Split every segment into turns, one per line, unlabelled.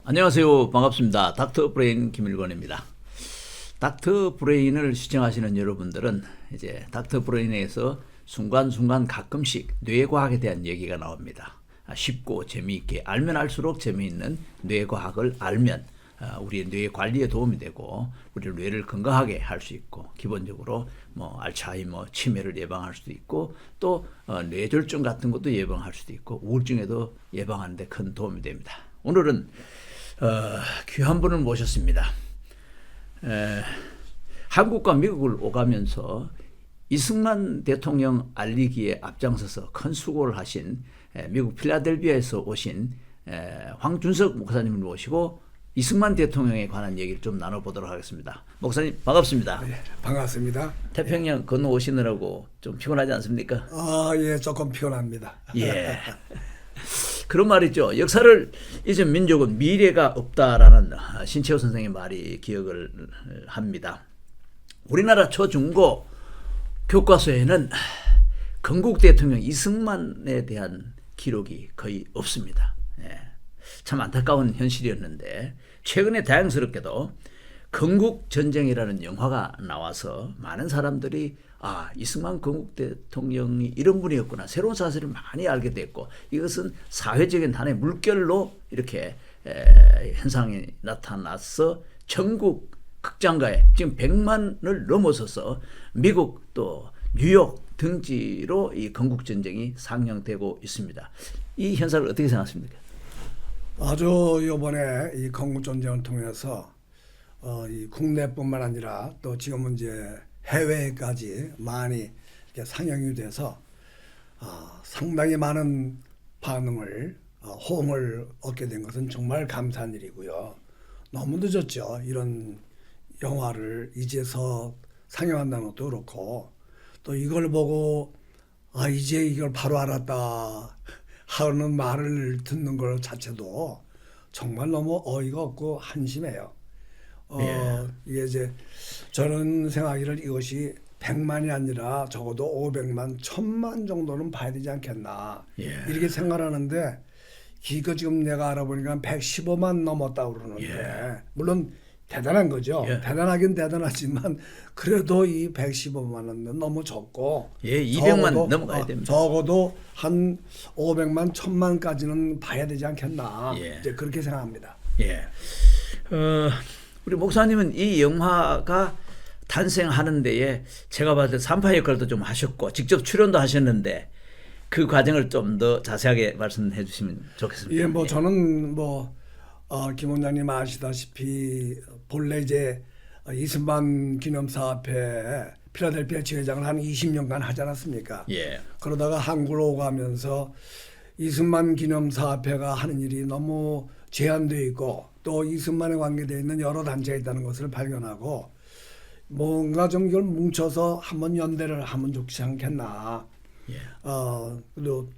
안녕하세요. 반갑습니다. 닥터 브레인 김일권입니다. 닥터 브레인을 시청하시는 여러분들은 이제 닥터 브레인에서 순간순간 가끔씩 뇌과학에 대한 얘기가 나옵니다. 쉽고 재미있게 알면 알수록 재미있는 뇌과학을 알면 우리의 뇌 관리에 도움이 되고 우리 뇌를 건강하게 할 수 있고 기본적으로 뭐 알츠하이머, 치매를 예방할 수도 있고 또 뇌졸중 같은 것도 예방할 수도 있고 우울증에도 예방하는 데 큰 도움이 됩니다. 오늘은 귀한 분을 모셨습니다. 한국과 미국을 오가면서 이승만 대통령 알리기에 앞장서서 큰 수고를 하신 미국 필라델피아에서 오신 황준석 목사님을 모시고 이승만 대통령에 관한 얘기를 좀 나눠보도록 하겠습니다. 목사님 반갑습니다.
네, 반갑습니다.
태평양 건너오시느라고 좀 피곤하지 않습니까?
예, 조금 피곤합니다.
예. 그런 말이죠. 역사를 잊은 민족은 미래가 없다라는 신채호 선생의 말이 기억을 합니다. 우리나라 초중고 교과서에는 건국 대통령 이승만에 대한 기록이 거의 없습니다. 예. 참 안타까운 현실이었는데 최근에 다행스럽게도 건국전쟁이라는 영화가 나와서 많은 사람들이 이승만 건국 대통령이 이런 분이었구나 새로운 사실을 많이 알게 됐고 이것은 사회적인 하나의 물결로 이렇게 현상이 나타나서 전국 극장가에 지금 100만을 넘어서서 미국 또 뉴욕 등지로 이 건국전쟁이 상영되고 있습니다. 이 현상을 어떻게 생각하십니까?
아주 이번에 이 건국전쟁을 통해서 이 국내뿐만 아니라 또 지금은 이제 해외까지 많이 이렇게 상영이 돼서 상당히 많은 반응을 호응을 얻게 된 것은 정말 감사한 일이고요. 너무 늦었죠. 이런 영화를 이제서 상영한다는 것도 그렇고 또 이걸 보고 이제 이걸 바로 알았다 하는 말을 듣는 것 자체도 정말 너무 어이가 없고 한심해요. 이게 이제 저는 생각하기를 이것이 100만이 아니라 적어도 500만, 1000만 정도는 봐야 되지 않겠나 이렇게 생각하는데 이거 지금 내가 알아보니까 115만 넘었다고 그러는데 물론 대단한 거죠. 대단하긴 대단하지만 그래도 이 115만은 너무 적고
200만 넘어가야 됩니다.
적어도 한 500만, 1000만까지는 봐야 되지 않겠나 이제 그렇게 생각합니다.
우리 목사님은 이 영화가 탄생하는 데에 제가 봤을 때 산파 역할도 좀 하셨고 직접 출연도 하셨는데 그 과정을 좀 더 자세하게 말씀해 주시면 좋겠습니다.
저는 김 원장님 아시다시피 본래 이제 이승만 기념사업회 필라델피아 지회장을 한 20년간 하지 않았습니까? 그러다가 한국으로 오가면서 이승만 기념사업회가 하는 일이 너무 제한되어 있고 또 이승만에 관계되어 있는 여러 단체가 있다는 것을 발견하고 뭔가 좀 이걸 뭉쳐서 한번 연대를 하면 좋지 않겠나. 그리고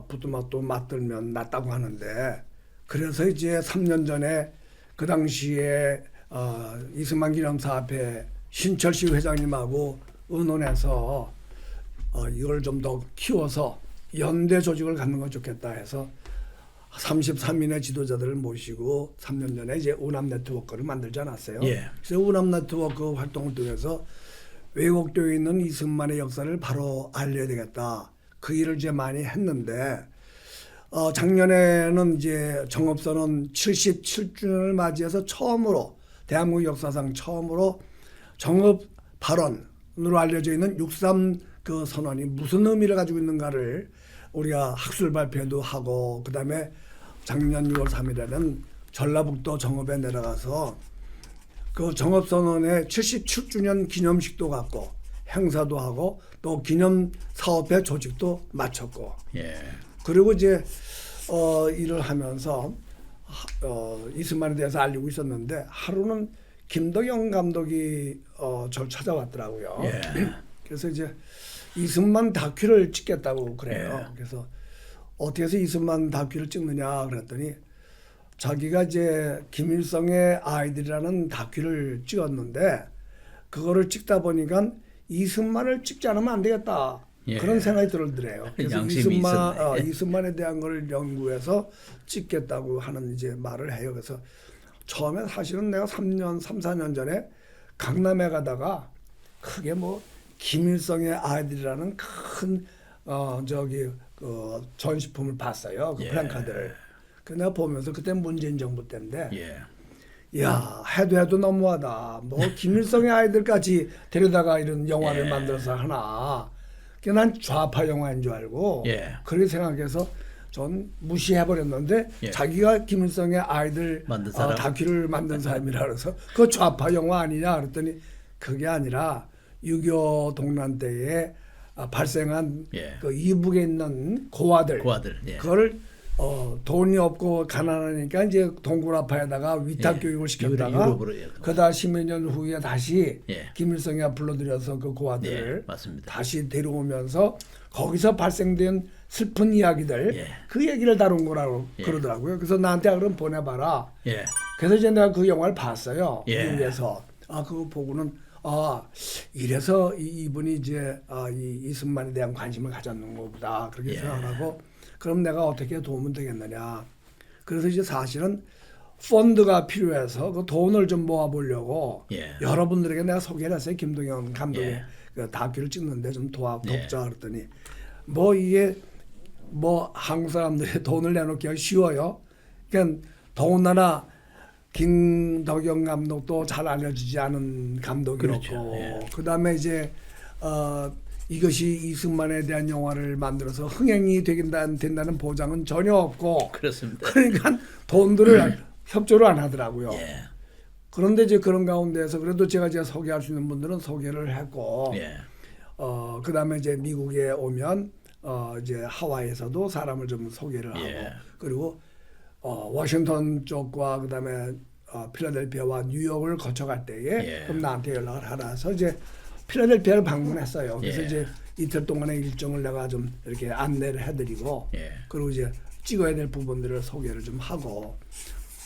부뚜막도 맞들면 낫다고 하는데 그래서 이제 3년 전에 그 당시에 이승만 기념사업회 신철씨 회장님하고 의논해서 이걸 좀 더 키워서 연대 조직을 갖는 건 좋겠다 해서 33인의 지도자들을 모시고 3년 전에 이제 우남 네트워크를 만들지 않았어요. 그래서 우남 네트워크 활동을 통해서 왜곡되어 있는 이승만의 역사를 바로 알려야 되겠다. 그 일을 이제 많이 했는데 작년에는 이제 정업선언 77주년을 맞이해서 처음으로 대한민국 역사상 처음으로 정업 발언으로 알려져 있는 6.3 그 선언이 무슨 의미를 가지고 있는가를 우리가 학술 발표도 하고 그다음에 작년 6월 3일에는 전라북도 정읍에 내려가서 그 정업선언의 77주년 기념식도 갖고 행사도 하고 또 기념사업회 조직도 마쳤고 그리고 이제 일을 하면서 이승만에 대해서 알리고 있었는데 하루는 김덕영 감독이 저를 찾아왔더라고요. 그래서 이제 이승만 다큐를 찍겠다고 그래요. 그래서 어떻게 해서 이승만 다큐를 찍느냐 그랬더니 자기가 이제 김일성의 아이들이라는 다큐를 찍었는데 그거를 찍다 보니까 이승만을 찍지 않으면 안 되겠다.
예.
그런 생각이 들더래요. 그래서
양심이 있었네.
이승만에 대한 걸 연구해서 찍겠다고 하는 이제 말을 해요. 그래서 처음에 사실은 내가 3년, 3, 4년 전에 강남에 가다가 크게 뭐 김일성의 아이들이라는 큰 전시품을 봤어요. 그
예.
플랜카드를. 그 내가 보면서 그때 문재인 정부 때인데
예.
야, 해도 너무하다. 뭐 김일성의 아이들까지 데려다가 이런 영화를 만들어서 하나. 그게 난 좌파 영화인 줄 알고 그렇게 생각해서 전 무시해버렸는데 자기가 김일성의 아이들
만든 사람?
다큐를 만든 사람이라 그래서 그거 좌파 영화 아니냐 그랬더니 그게 아니라 6.25 동란 때에 발생한 그 이북에 있는 고아들 그거를 돈이 없고 가난하니까 이제 동굴아파에다가 위탁 교육을 시켰다가 그다 10몇 년 후에 다시 김일성이 불러들여서 그 고아들을 다시 데려오면서 거기서 발생된 슬픈 이야기들 그 얘기를 다룬 거라고 그러더라고요. 그래서 나한테 그럼 보내봐라. 그래서 이제 내가 그 영화를 봤어요. 미국에서. 그거 보고는 이래서 이분이 이제 이 이승만에 대한 관심을 가졌는 거보다 그렇게 생각하고 그럼 내가 어떻게 도우면 되겠느냐. 그래서 이제 사실은 펀드가 필요해서 그 돈을 좀 모아보려고 여러분들에게 내가 소개를 했어요. 김동현 감독의 그 다큐를 찍는데 좀 돕자 그랬더니 뭐 이게 뭐 한국 사람들이 돈을 내놓기가 쉬워요. 그러니까 더군다나 김덕영 감독도 잘 알려지지 않은 감독이었고 그다음에 이제 이것이 이승만에 대한 영화를 만들어서 흥행이 된다는 보장은 전혀 없고
그렇습니다.
그러니까 돈들을 협조를 안 하더라고요. 그런데 이제 그런 가운데서 그래도 제가 소개할 수 있는 분들은 소개를 했고 그다음에 이제 미국에 오면 이제 하와이에서도 사람을 좀 소개를 하고 그리고 워싱턴 쪽과 그다음에 필라델피아와 뉴욕을 거쳐갈 때에 그럼 나한테 연락을 하라 해서 이제 필라델피아를 방문했어요. 그래서 이제 이틀 동안의 일정을 내가 좀 이렇게 안내를 해드리고 그리고 이제 찍어야 될 부분들을 소개를 좀 하고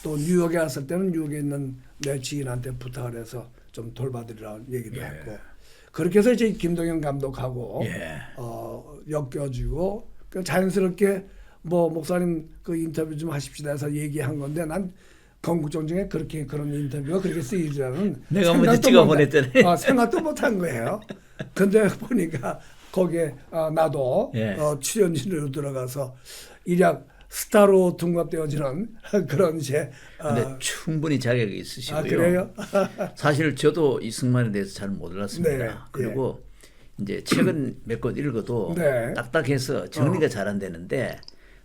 또 뉴욕에 왔을 때는 뉴욕에 있는 내 지인한테 부탁을 해서 좀 돌봐드리라고 얘기도 했고 그렇게 해서 이제 김동현 감독하고 엮여주고 자연스럽게 뭐 목사님 그 인터뷰 좀 하십시다 해서 얘기한 건데 난 건국정 중에 그렇게 그런 인터뷰가 그렇게 쓰이지라는
내가 먼저 찍어 보냈잖아요.
생각도 못한 거예요. 근데 보니까 거기에 나도 출연진으로 들어가서 일약 스타로 둔갑되어지는 그런 이제
근데 충분히 자격이 있으시고요.
그래요?
사실 저도 이승만에 대해서 잘 몰랐습니다. 그리고 이제 최근 몇 권 읽어도 딱딱해서 정리가 잘 안 되는데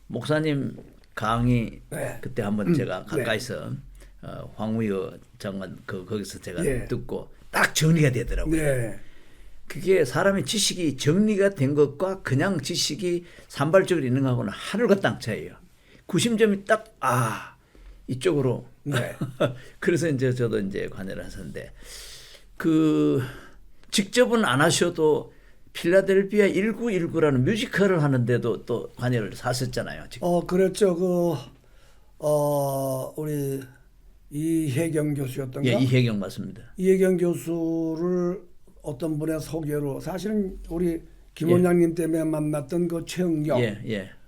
목사님 강의 그때 한번 제가 가까이서 황우여 장관 거기서 제가 듣고 딱 정리가 되더라고요. 그게 사람의 지식이 정리가 된 것과 그냥 지식이 산발적으로 있는 거하고는 하늘과 땅 차이예요. 구심점이 딱 이쪽으로. 그래서 이제 저도 이제 관여를 하셨는데 그 직접은 안 하셔도 필라델피아 1919라는 뮤지컬을 하는데도 또 관여를 하셨잖아요.
그랬죠. 우리 이혜경 교수였던가?
이혜경 맞습니다.
이혜경 교수를 어떤 분의 소개로 사실은 우리 김 원장님 때문에 만났던 그 최은경,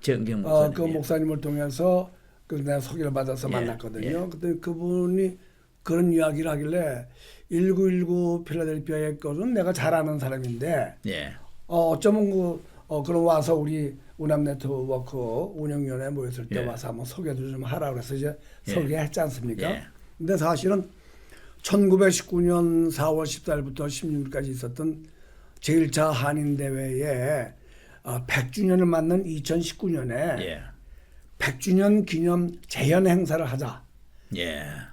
최은경 목사님,
그 목사님을 통해서 그 내가 소개를 받아서 만났거든요. 그때 그분이 그런 이야기를 하길래 1919 필라델피아의 것은 내가 잘 아는 사람인데 어쩌면 그럼 와서 우리 우남 네트워크 운영위원회 모였을 때 와서 한번 소개도 좀 하라 그래서 이제 소개했지 않습니까? 근데 사실은 1919년 4월 14일부터 16일까지 있었던 제1차 한인대회에 100주년을 맞는 2019년에 100주년 기념 재현 행사를 하자.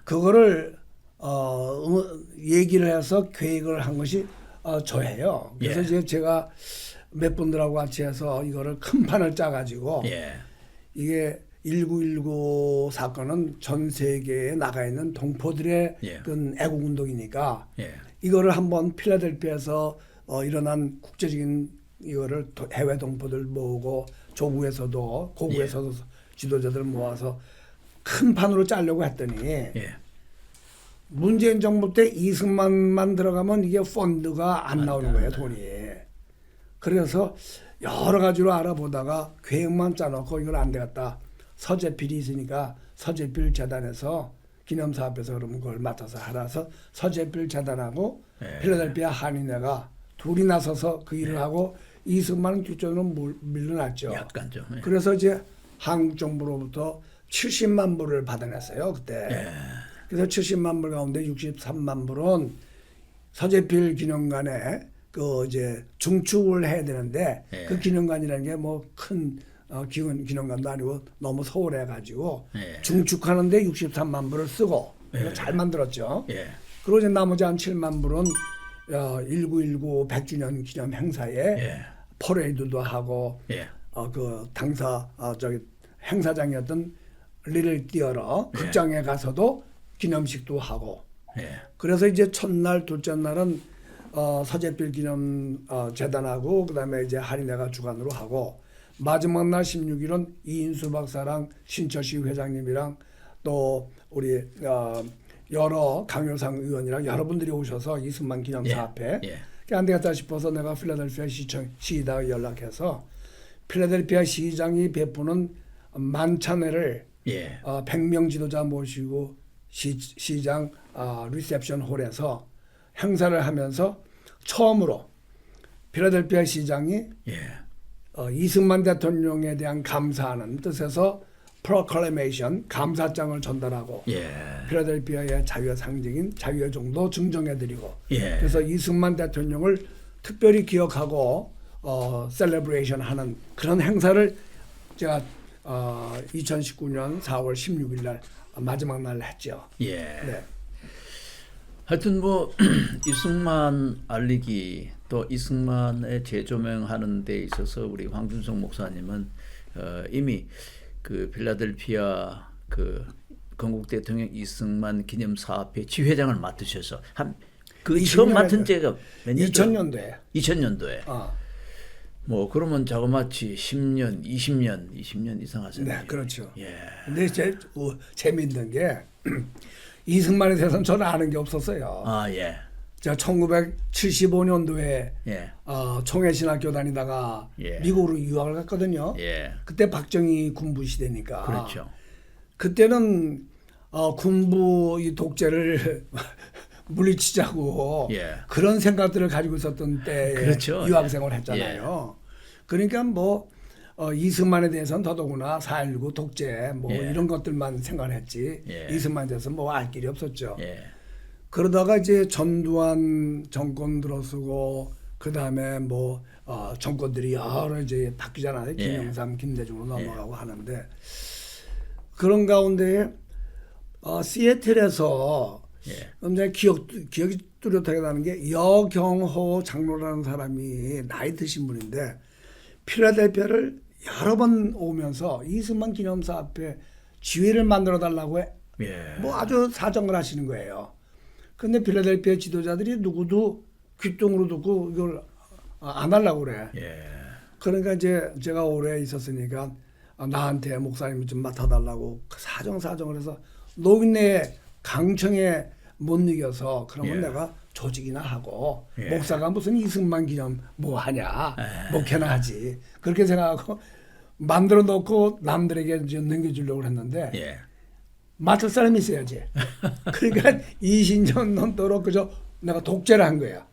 그거를 얘기를 해서 계획을 한 것이 저예요. 그래서 이제 제가 몇 분들하고 같이 해서 이거를 큰 판을 짜가지고 이게 1919 사건은 전 세계에 나가 있는 동포들의 그 애국운동이니까 이거를 한번 필라델피아에서 일어난 국제적인 이거를 해외 동포들 모으고 조국에서도 고국에서도 지도자들 모아서 큰 판으로 짜려고 했더니 문재인 정부 때 이승만만 들어가면 이게 펀드가 안 나오는 거예요, 돈이. 그래서 여러 가지로 알아보다가 계획만 짜놓고 이걸 안 되겠다. 서재필이 있으니까 서재필 재단에서 기념사업에서 그러면 그걸 맡아서 하라서 서재필 재단하고 필라델피아 한인회가 둘이 나서서 그 일을 하고 이승만 원 뒷전으로 밀려났죠.
약간 좀.
그래서 이제 한국 정부로부터 70만 불을 받아냈어요 그때. 그래서 70만 불 가운데 63만 불은 서재필 기념관에 그 이제 중축을 해야 되는데 그 기념관이라는 게 뭐 큰 기념관도 아니고 너무 소홀해가지고 중축하는데 63만 불을 쓰고 잘 만들었죠. 그리고 이제 나머지 한 7만 불은 1919 100주년 기념 행사에 퍼레이드도 하고 그 당사 저기 행사장이었던 리를 띄어러 극장에 가서도 기념식도 하고 그래서 이제 첫날 둘째 날은 서재필 기념 재단하고 그다음에 이제 한인회가 주관으로 하고 마지막 날 16일은 이인수 박사랑 신철씨 회장님이랑 또 우리 여러 강효상 의원이랑 여러분들이 오셔서 이승만 기념사 앞에 안 되겠다 싶어서 내가 필라델피아 시장에 연락해서 필라델피아 시장이 베푸는 만찬회를 100명 지도자 모시고 시장 리셉션 홀에서 행사를 하면서 처음으로 필라델피아 시장이 이승만 대통령에 대한 감사하는 뜻에서 프로클레이션 감사장을 전달하고 필라델피아의 자유의 상징인 자유의 종도 증정해드리고 그래서 이승만 대통령을 특별히 기억하고 셀레브레이션 하는 그런 행사를 제가 2019년 4월 16일 날 마지막 날 했죠. 네.
하여튼 뭐 이승만 알리기 또 이승만의 재조명하는 데 있어서 우리 황준석 목사님은 이미 그 필라델피아 그 건국 대통령 이승만 기념사업회 지회장을 맡으셔서 그 처음 맡은 때가 몇 년?
2000년도에.
2000년도에. 뭐 그러면 자그마치 10년, 20년 이상 하셨네요.
네, 그렇죠. 근데 재미있는 게 이승만에 대해서는 저는 아는 게 없었어요. 제가 1975년도에 청해신학교 다니다가 미국으로 유학을 갔거든요. 그때 박정희 군부 시대니까.
그렇죠.
그때는 군부 이 독재를 물리치자고 그런 생각들을 가지고 있었던 때에
그렇죠.
유학생활을 했잖아요. 그러니까 뭐 이승만에 대해서는 더더구나 4.19 독재 뭐 이런 것들만 생각했지 이승만에 대해서 뭐 알 길이 없었죠. 그러다가 이제 전두환 정권 들어서고 그 다음에 뭐 정권들이 여러 이제 바뀌잖아요. 김영삼, 김대중으로 넘어가고 하는데 그런 가운데 시애틀에서 이제 기억이 뚜렷하게 나는 게 여경호 장로라는 사람이 나이 드신 분인데 필라델피아를 여러 번 오면서 이승만 기념사 앞에 지회를 만들어 달라고 뭐 아주 사정을 하시는 거예요. 근데 필라델피아 지도자들이 누구도 귀뚱으로 듣고 이걸 안 하려고 그래. 그러니까 이제 제가 오래 있었으니까 나한테 목사님이 좀 맡아달라고 사정을 해서 노인네 강청에 못 이겨서 그러면 내가 조직이나 하고 목사가 무슨 이승만 기념 뭐 하냐 목회나 하지 그렇게 생각하고 만들어 놓고 남들에게 이제 넘겨주려고 했는데 맡을 사람이 있어야지. 그러니까 20년 넘도록 그저 내가 독재를 한 거야.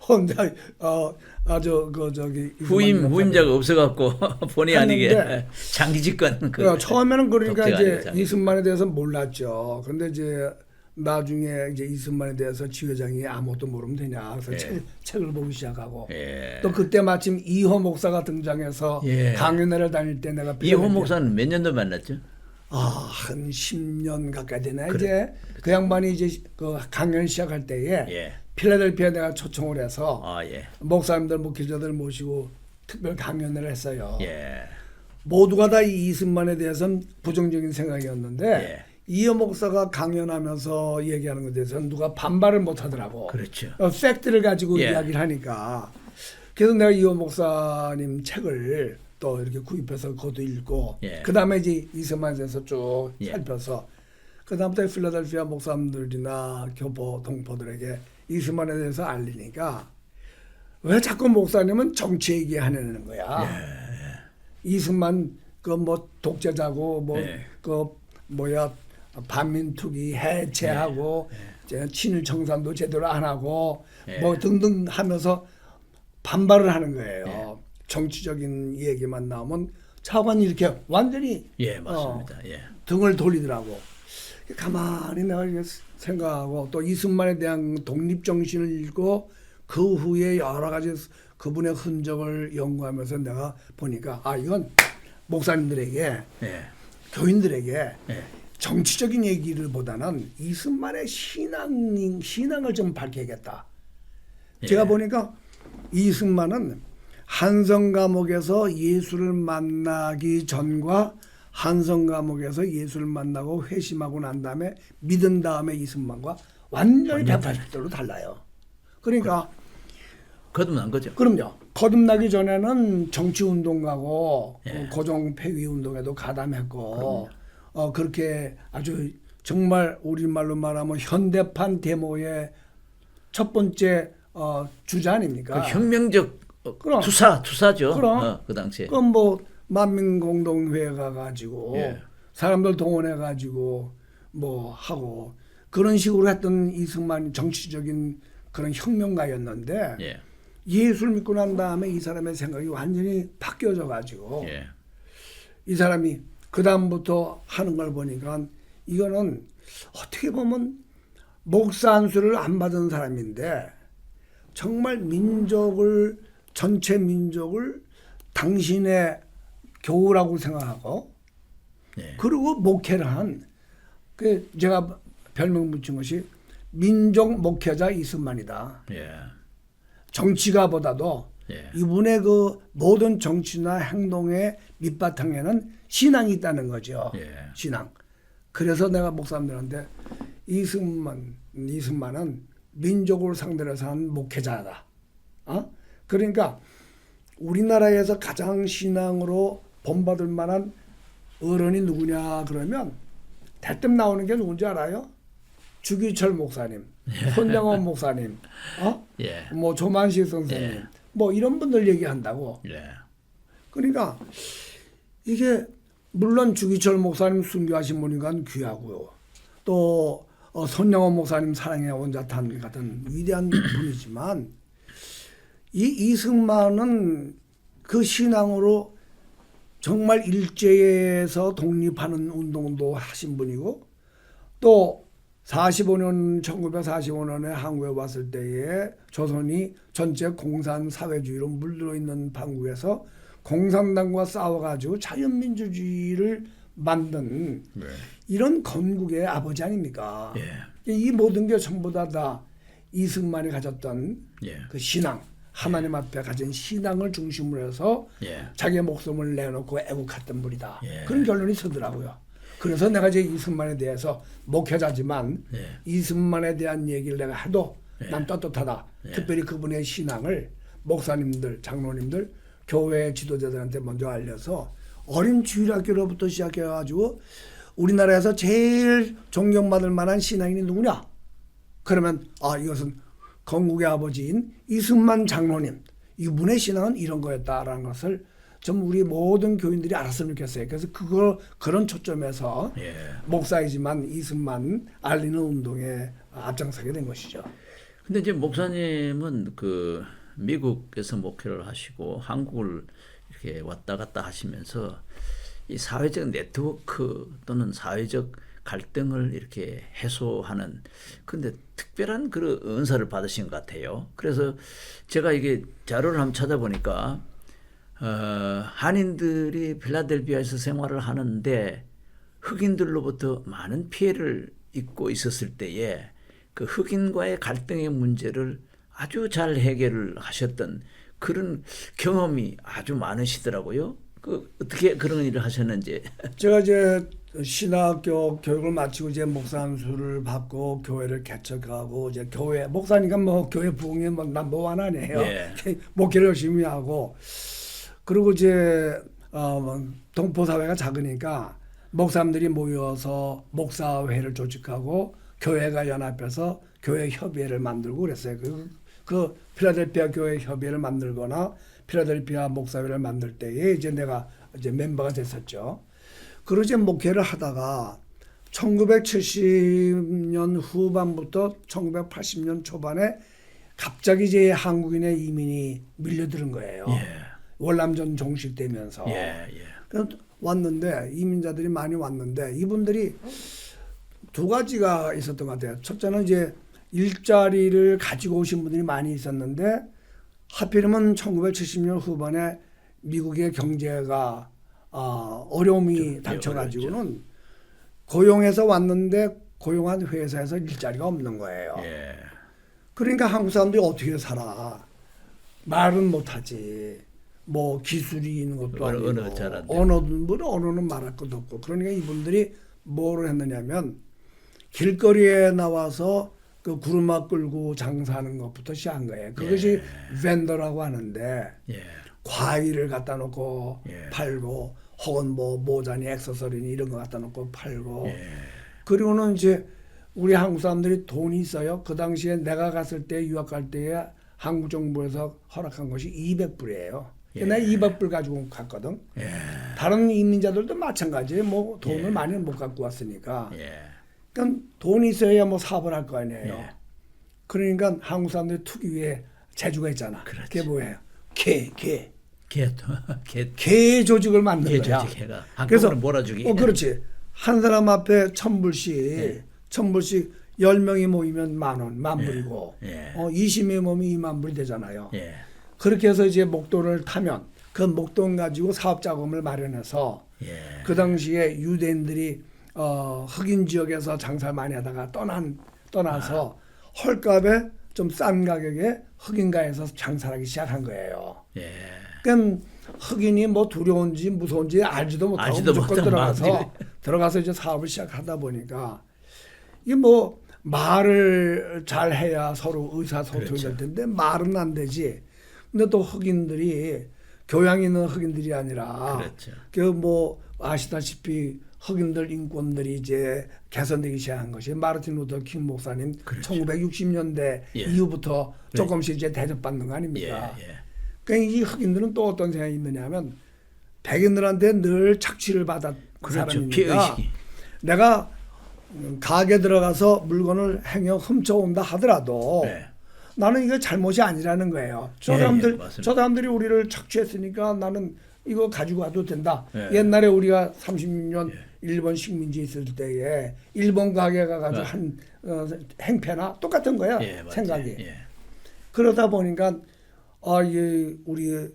혼자
후임자가 없어갖고 본의 아니게 장기 집권.
처음에는 그러니까 이제 이승만에 대해서 몰랐죠. 그런데 이제 나중에 이제 이승만에 대해서 지회장이 아무것도 모르면 되냐. 그래서 책을 보기 시작하고 또 그때 마침 이호 목사가 등장해서 강연회를 다닐 때 내가
이호 목사는 몇 년도 만났죠?
한 10년 가까이 되네. 이제 그 양반이 이제 그 강연 시작할 때에 필라델피아 내가 초청을 해서 목사님들 목회자들 모시고 특별 강연을 했어요. 모두가 다 이승만에 대해서는 부정적인 생각이었는데 이호 목사가 강연하면서 얘기하는 것에 대해서는 누가 반발을 못 하더라고.
그렇죠.
팩트를 가지고 이야기를 하니까. 그래서 내가 이호 목사님 책을 또 이렇게 구입해서 그것도 읽고 그 다음에 이제 이승만에 대해서 쭉 살펴서 그 다음부터 필라델피아 목사님들이나 교포 동포들에게 이승만에 대해서 알리니까 왜 자꾸 목사님은 정치 얘기하는 거야? 이승만 그 뭐 독재자고 뭐 그 뭐야 반민특위 해체하고 이제 친일 청산도 제대로 안 하고 뭐 등등 하면서 반발을 하는 거예요. 정치적인 얘기만 나오면 차관이 이렇게 완전히
맞습니다.
등을 돌리더라고. 가만히 내가 이렇게 생각하고 또 이승만에 대한 독립 정신을 읽고 그 후에 여러 가지 그분의 흔적을 연구하면서 내가 보니까 이건 목사님들에게 교인들에게 정치적인 얘기를 보다는 이승만의 신앙을 좀 밝혀야겠다. 제가 보니까 이승만은 한성 감옥에서 예수를 만나기 전과 한성 감옥에서 예수를 만나고 회심하고 난 다음에 믿은 다음에 이승만과 완전히 180도로 달라요. 그러니까
거듭난 거죠.
그럼요. 거듭나기 전에는 정치 운동 가고 고종 폐위 운동에도 가담했고 그렇게 아주 정말 우리말로 말하면 현대판 데모의 첫 번째 주자 아닙니까?
그 혁명적 투사죠.
그럼
그 당시에.
그럼 뭐 만민공동회가 가지고 사람들 동원해 가지고 뭐 하고 그런 식으로 했던 이승만 정치적인 그런 혁명가였는데 예수를 믿고 난 다음에 이 사람의 생각이 완전히 바뀌어져 가지고 이 사람이 그 다음부터 하는 걸 보니까 이거는 어떻게 보면 목사 안수를 안 받은 사람인데 정말 민족을 전체 민족을 당신의 교우라고 생각하고 그리고 목회를 한 그 제가 별명 붙인 것이 민족 목회자 이승만이다. 정치가보다도 이분의 그 모든 정치나 행동의 밑바탕에는 신앙이 있다는 거죠. 신앙. 그래서 내가 목사님들한테 이승만은 민족을 상대로 해서 한 목회자다. 그러니까 우리나라에서 가장 신앙으로 본받을 만한 어른이 누구냐 그러면 대뜸 나오는 게 누군지 알아요? 주기철 목사님, 손영원 목사님, 뭐 조만식 선생님, 뭐 이런 분들 얘기한다고. 그러니까 이게 물론 주기철 목사님 순교하신 분이니까 귀하고요. 또 손영원 목사님 사랑의 원자탄 같은 위대한 분이지만 이 이승만은 그 신앙으로 정말 일제에서 독립하는 운동도 하신 분이고 또 1945년에 한국에 왔을 때에 조선이 전체 공산 사회주의로 물들어 있는 판국에서 공산당과 싸워가지고 자유민주주의를 만든 이런 건국의 아버지 아닙니까? 이 모든 게 전부 다 이승만이 가졌던 그 신앙, 하나님 앞에 가진 신앙을 중심으로 해서 자기의 목숨을 내놓고 애국했던 분이다. 그런 결론이 서더라고요. 그래서 내가 이제 이승만에 대해서 목회자지만 이승만에 대한 얘기를 내가 해도 난 떳떳하다. 특별히 그분의 신앙을 목사님들, 장로님들, 교회 지도자들한테 먼저 알려서 어린 주일학교로부터 시작해가지고 우리나라에서 제일 존경받을 만한 신앙인이 누구냐? 그러면 이것은 건국의 아버지인 이승만 장로님 이분의 신앙은 이런 거였다라는 것을 좀 우리 모든 교인들이 알았으면 좋겠어요. 그래서 그런 초점에서 목사이지만 이승만 알리는 운동에 앞장서게 된 것이죠.
근데 이제 목사님은 그 미국에서 목회를 하시고 한국을 이렇게 왔다 갔다 하시면서 이 사회적 네트워크 또는 사회적 갈등을 이렇게 해소하는 근데 특별한 그런 은사를 받으신 것 같아요. 그래서 제가 이게 자료를 한번 찾아보니까 한인들이 필라델피아에서 생활을 하는데 흑인들로부터 많은 피해를 입고 있었을 때에 그 흑인과의 갈등의 문제를 아주 잘 해결을 하셨던 그런 경험이 아주 많으시더라고요. 그 어떻게 그런 일을 하셨는지.
제가 이제 신학교 교육을 마치고 이제 목사 안수를 받고 교회를 개척하고 이제 교회 목사니까 뭐 교회 부흥에 뭐 넘버원 아니에요. 목회를 열심히 하고 그리고 이제 동포 사회가 작으니까 목사님들이 모여서 목사회를 조직하고 교회가 연합해서 교회 협의회를 만들고 그랬어요. 그 필라델피아 교회 협의회를 만들거나 필라델피아 목사회를 만들 때에 이제 내가 이제 멤버가 됐었죠. 그리고 이제 목회를 하다가 1970년 후반부터 1980년 초반에 갑자기 이제 한국인의 이민이 밀려드는 거예요.
예.
월남전 종식되면서.
예.
그래서 왔는데 이민자들이 많이 왔는데 이분들이 두 가지가 있었던 것 같아요. 첫째는 이제 일자리를 가지고 오신 분들이 많이 있었는데 하필이면 1970년 후반에 미국의 경제가 어려움이 닥쳐가지고는 고용해서 왔는데 고용한 회사에서 일자리가 없는 거예요.
예.
그러니까 한국 사람들이 어떻게 살아? 말은 못하지. 뭐 기술이 있는 것도 아니고 언어는 말할 것도 없고. 그러니까 이분들이 뭐를 했느냐면 길거리에 나와서 그 구르마 끌고 장사하는 것부터 시작한 거예요. 그것이 벤더라고 하는데 과일을 갖다 놓고 팔고 혹은 뭐 모자니 액세서리니 이런 거 갖다 놓고 팔고 그리고는 이제 우리 한국 사람들이 돈이 있어요. 그 당시에 내가 갔을 때 유학 갈 때에 한국 정부에서 허락한 것이 200불이에요. 내가 200불 가지고 갔거든. 다른 이민자들도 마찬가지예요. 뭐 돈을 많이 못 갖고 왔으니까. 그러니까 돈이 있어야 뭐 사업을 할 거 아니에요. 그러니까 한국 사람들이 투기에 재주가 있잖아. 그게 뭐예요? 개 조직을 만든 거야.
그래서 몰아주기.
그렇지. 한 사람 앞에 1,000불씩 10명이 모이면 10,000원, 10,000불이고 20명이 모이면 20,000불이 되잖아요. 그렇게 해서 이제 목돈을 타면 그 목돈 가지고 사업 자금을 마련해서 그 당시에 유대인들이 흑인 지역에서 장사를 많이 하다가 떠나서 헐값에 좀 싼 가격에 흑인가에서 장사를 하기 시작한 거예요. 그러니까 흑인이 뭐 두려운지 무서운지 알지도 못하고 무조건 들어가서 이제 사업을 시작하다 보니까 이게 뭐 말을 잘 해야 서로 의사소통이 될 텐데 말은 안 되지. 근데 또 흑인들이 교양 있는 흑인들이 아니라 그 뭐 아시다시피 흑인들 인권들이 이제 개선되기 시작한 것이 마르틴 루터 킹 목사님 1960년대 이후부터 조금씩 이제 대접받는 거 아닙니까? 그러니까 이 흑인들은 또 어떤 생각이 있느냐면 백인들한테 늘 착취를 받았 사람이니까 내가 가게 들어가서 물건을 행여 훔쳐온다 하더라도 나는 이거 잘못이 아니라는 거예요. 저 사람들이 우리를 착취했으니까 나는 이거 가지고 와도 된다. 옛날에 우리가 30년 일본 식민지 있을 때에 일본 가게 가가지고 한 행패나 똑같은 거야. 생각이. 그러다 보니까 우리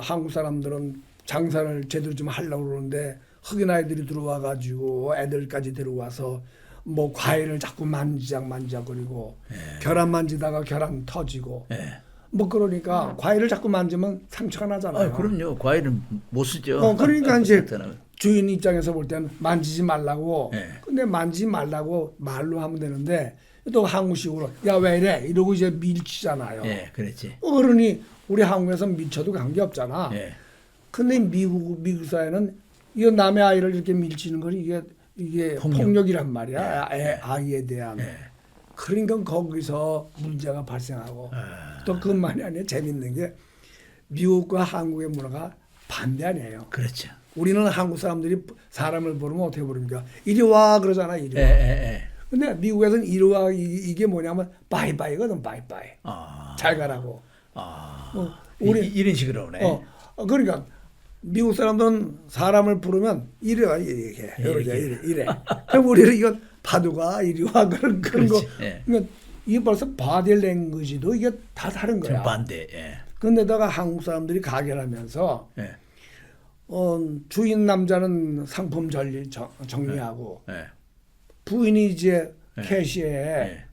한국 사람들은 장사를 제대로 좀 하려고 그러는데 흑인 아이들이 들어와가지고 애들까지 데려와서 뭐 과일을 자꾸 만지작거리고 계란 만지다가 계란 터지고 뭐 그러니까 과일을 자꾸 만지면 상처가 나잖아요.
그럼요. 과일은 못 쓰죠.
그러니까 이제 주인 입장에서 볼 때는 만지지 말라고. 근데 만지지 말라고 말로 하면 되는데 또 한국식으로 야 왜 이래 이러고 이제 밀치잖아요.
그렇지.
그러니 우리 한국에서 밀쳐도 관계 없잖아. 근데 미국 사회는 이거 남의 아이를 이렇게 밀치는 건 이게 폭력이란 말이야. 아이에 대한. 그러니까 거기서 문제가 발생하고 또 그것만이 아니라 재밌는 게 미국과 한국의 문화가 반대 아니에요.
그렇죠.
우리는 한국 사람들이 사람을 부르면 어떻게 부릅니까? 이리 와 그러잖아. 이리 와. 근데 미국에서는 이리 와 이게 뭐냐면 바이바이거든. 바이바이. 잘 가라고.
우리 이런 식으로 오네.
그러니까 미국 사람들은 사람을 부르면 이리 와 이렇게 이래. 그럼 우리는 이건 바둑아 이리 와 그런 거. 그러니까 이게 벌써 바디 랭귀지도 이게 다 다른 거야.
반대.
근데다가 한국 사람들이 가게를 하면서 주인 남자는 상품 정리하고 부인이 이제 캐시에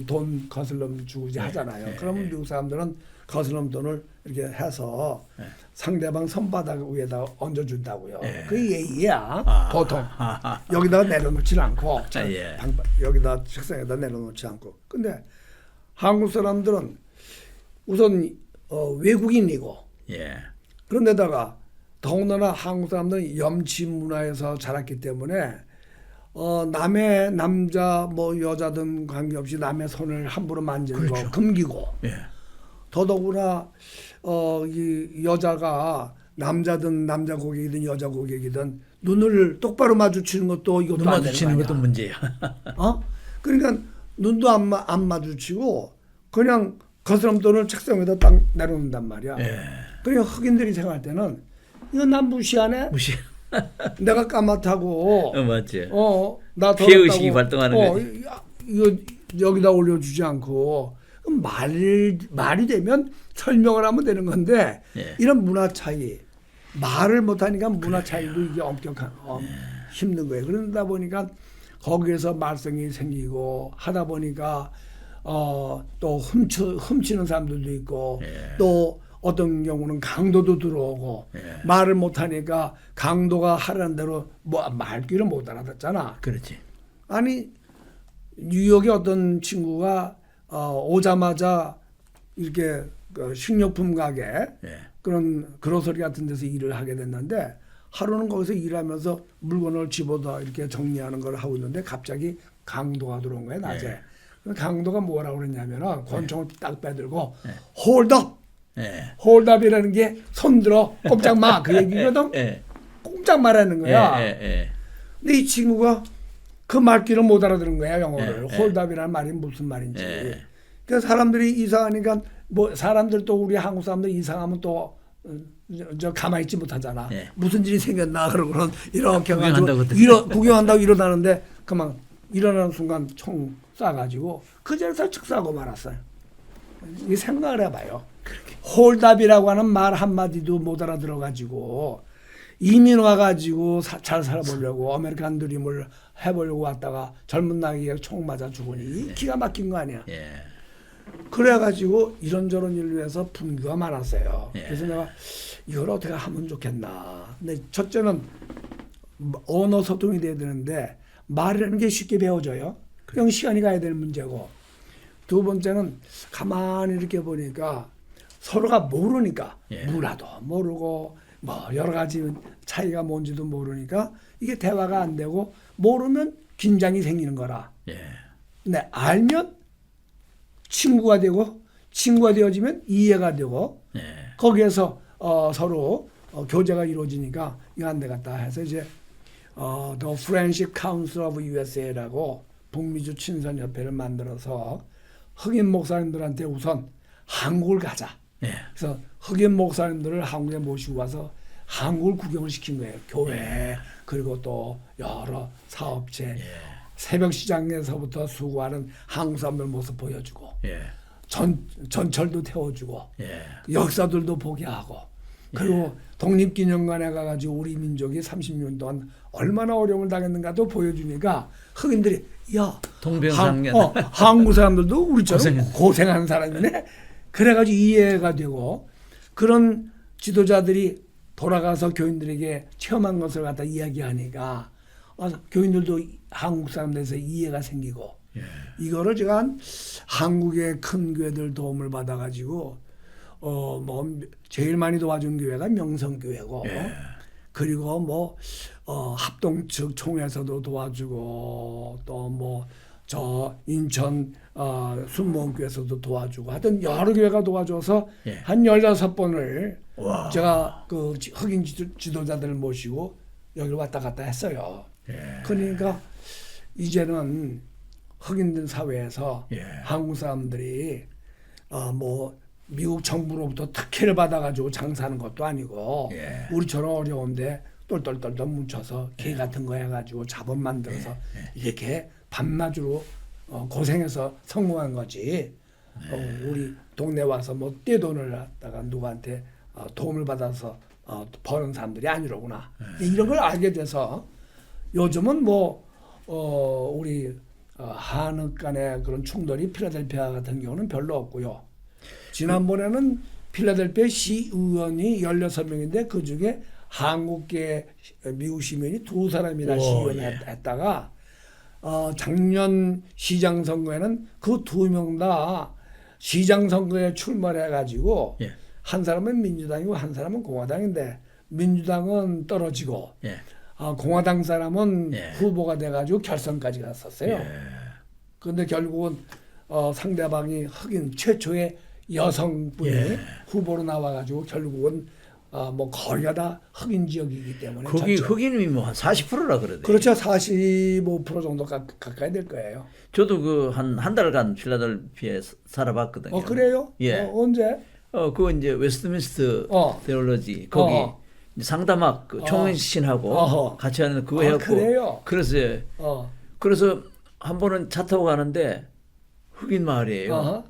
돈 거슬러 주고 이제 하잖아요. 그러면 미국 사람들은 거슬러 돈을 이렇게 해서 상대방 손바닥 위에다 얹어준다고요. 그게 예의야. 보통 여기다가 내려놓지 않고 여기다 책상에다 내려놓지 않고. 근데 한국 사람들은 우선 외국인이고 그런데다가 더군다나 한국 사람들은 염치 문화에서 자랐기 때문에 남의 남자 뭐 여자든 관계없이 남의 손을 함부로 만지는 거 금기고 더더구나 이 여자가 남자든 남자 고객이든 여자 고객이든 눈을 똑바로 마주치는 것도 이것도
눈
안 되는 거
마주치는
아니야.
것도 문제야.
그러니까 눈도 안 마주치고 그냥 거스름돈을 책상 위에다 딱 내려놓는단 말이야.
예.
그러니까 흑인들이 생각할 때는 이거 난 무시하네.
무시.
내가 까맣다고.
맞지.
나
피해 의식이
더럽다고.
발동하는 거지.
이거 여기다 올려주지 않고 그럼 말이 되면 설명을 하면 되는 건데
예.
이런 문화 차이 말을 못하니까 문화 차이도 이게 엄격한 힘든 거예요. 그러다 보니까 거기에서 말썽이 생기고 하다 보니까 또 훔치는 사람들도 있고
예.
또 어떤 경우는 강도도 들어오고
예.
말을 못하니까 강도가 하라는 대로 뭐 말귀를 못 알아듣잖아.
그렇지.
아니 뉴욕의 어떤 친구가 오자마자 이렇게 그 식료품 가게
예.
그런 그로서리 같은 데서 일을 하게 됐는데 하루는 거기서 일하면서 물건을 집어다 이렇게 정리하는 걸 하고 있는데 갑자기 강도가 들어온 거야 낮에.
예.
그 강도가 뭐라고 그랬냐면은 권총을 딱 빼들고
예.
홀드업,
예.
홀드업이라는 게 손들어 꼼짝 마 그 얘기거든.
예.
꼼짝 말하는 거야.
예. 예.
근데 이 친구가 그 말귀를 못 알아들은 거야 영어를.
예.
홀드업이라는 말이 무슨 말인지.
예.
그러니까 사람들이 이상하니까 뭐 사람들 또 우리 한국 사람들 이상하면 또 저 가만히 있지 못하잖아.
예.
무슨 일이 생겼나 그러고는 이렇게
구경한다고
해가지고 구경한다고 일어나는데 그만 일어나는 순간 총 쏴가지고 그 자리에서 척 쏴고 말았어요. 이 생각을 해봐요. 홀답이라고 하는 말 한마디도 못 알아들어가지고 이민 와가지고 잘 살아보려고 아메리칸 드림을 해보려고 왔다가 젊은 나이에 총 맞아 죽으니 기가 막힌 거 아니야.
예.
그래가지고 이런저런 일로 해서 분규가 많았어요.
예.
그래서 내가 이걸 어떻게 하면 좋겠나. 근데 첫째는 언어 소통이 돼야 되는데 말이라는 게 쉽게 배워져요. 그냥 시간이 가야 되는 문제고. 두 번째는 가만히 이렇게 보니까 서로가 모르니까
예.
문화도 모르고 뭐 여러 가지 차이가 뭔지도 모르니까 이게 대화가 안 되고 모르면 긴장이 생기는 거라.
예.
근데 알면 친구가 되고 친구가 되어지면 이해가 되고
예.
거기에서 서로 교제가 이루어지니까 이거 안 되겠다 해서 이제 The Friendship Council of USA라고 북미주 친선협회를 만들어서 흑인 목사님들한테 우선 한국을 가자.
예.
그래서 흑인 목사님들을 한국에 모시고 와서 한국을 구경을 시킨 거예요. 교회 그리고 또 여러 사업체 새벽 시장에서부터 수고하는 한국 사람들 모습 보여주고
예.
전철도 태워주고
예.
역사들도 보게 하고 그리고 독립기념관에 가가지고 우리 민족이 30년 동안 얼마나 어려움을 당했는가도 보여주니까 흑인들이 야
동병상련.
한국 사람들도 우리처럼
고생했네.
고생하는 사람이네. 그래가지고 이해가 되고 그런 지도자들이 돌아가서 교인들에게 체험한 것을 갖다 이야기하니까 교인들도 한국 사람들에서 이해가 생기고
예.
이거를 제가 한국의 큰 교회들 도움을 받아가지고 뭐 제일 많이 도와준 교회가 명성교회고
예.
그리고 뭐 합동 측 총회에서도 도와주고 또 뭐 저 인천 순복음교회에서도 도와주고 하여튼 여러 교회가 도와줘서
예.
한 16번을
와.
제가 그 흑인 지도자들을 모시고 여기를 왔다 갔다 했어요.
예.
그러니까 이제는 흑인들 사회에서
예.
한국 사람들이 뭐 미국 정부로부터 특혜를 받아가지고 장사하는 것도 아니고
예.
우리처럼 어려운데 똘똘똘똘 뭉쳐서 개 같은 거 해가지고 자본 만들어서 이렇게 밤낮으로 고생해서 성공한 거지. 우리 동네 와서 뭐 떼돈을 갖다가 누구한테 도움을 받아서 버는 사람들이 아니로구나. 이런 걸 알게 돼서 요즘은 뭐 우리 한흑 간의 그런 충돌이 필라델피아 같은 경우는 별로 없고요. 지난번에는 필라델피아 시의원이 16명인데 그중에 한국계 미국 시민이 2사람이나 시의원을 했다가 작년 시장 선거에는 그 2명 다 시장 선거에 출마해 가지고
예.
한 사람은 민주당이고 한 사람은 공화당인데 민주당은 떨어지고
예.
공화당 사람은
예.
후보가 돼가지고 결선까지 갔었어요. 그런데 결국은 상대방이 흑인 최초의 여성분이
예.
후보로 나와가지고 결국은 뭐 거기가 다 흑인 지역이기 때문에
거기
졌죠.
흑인이 뭐 한 40%라 그러대.
그렇죠. 45% 정도 가까이 될 거예요.
저도 그 한 달간 필라델피아에 살아봤거든요.
그래요?
예.
언제?
그거 이제 웨스트민스터 테올로지 거기 이제 상담학 그 총신하고 같이 하는 그거 해갖고.
그래요?
그래서 그래서 한 번은 차 타고 가는데 흑인 마을이에요.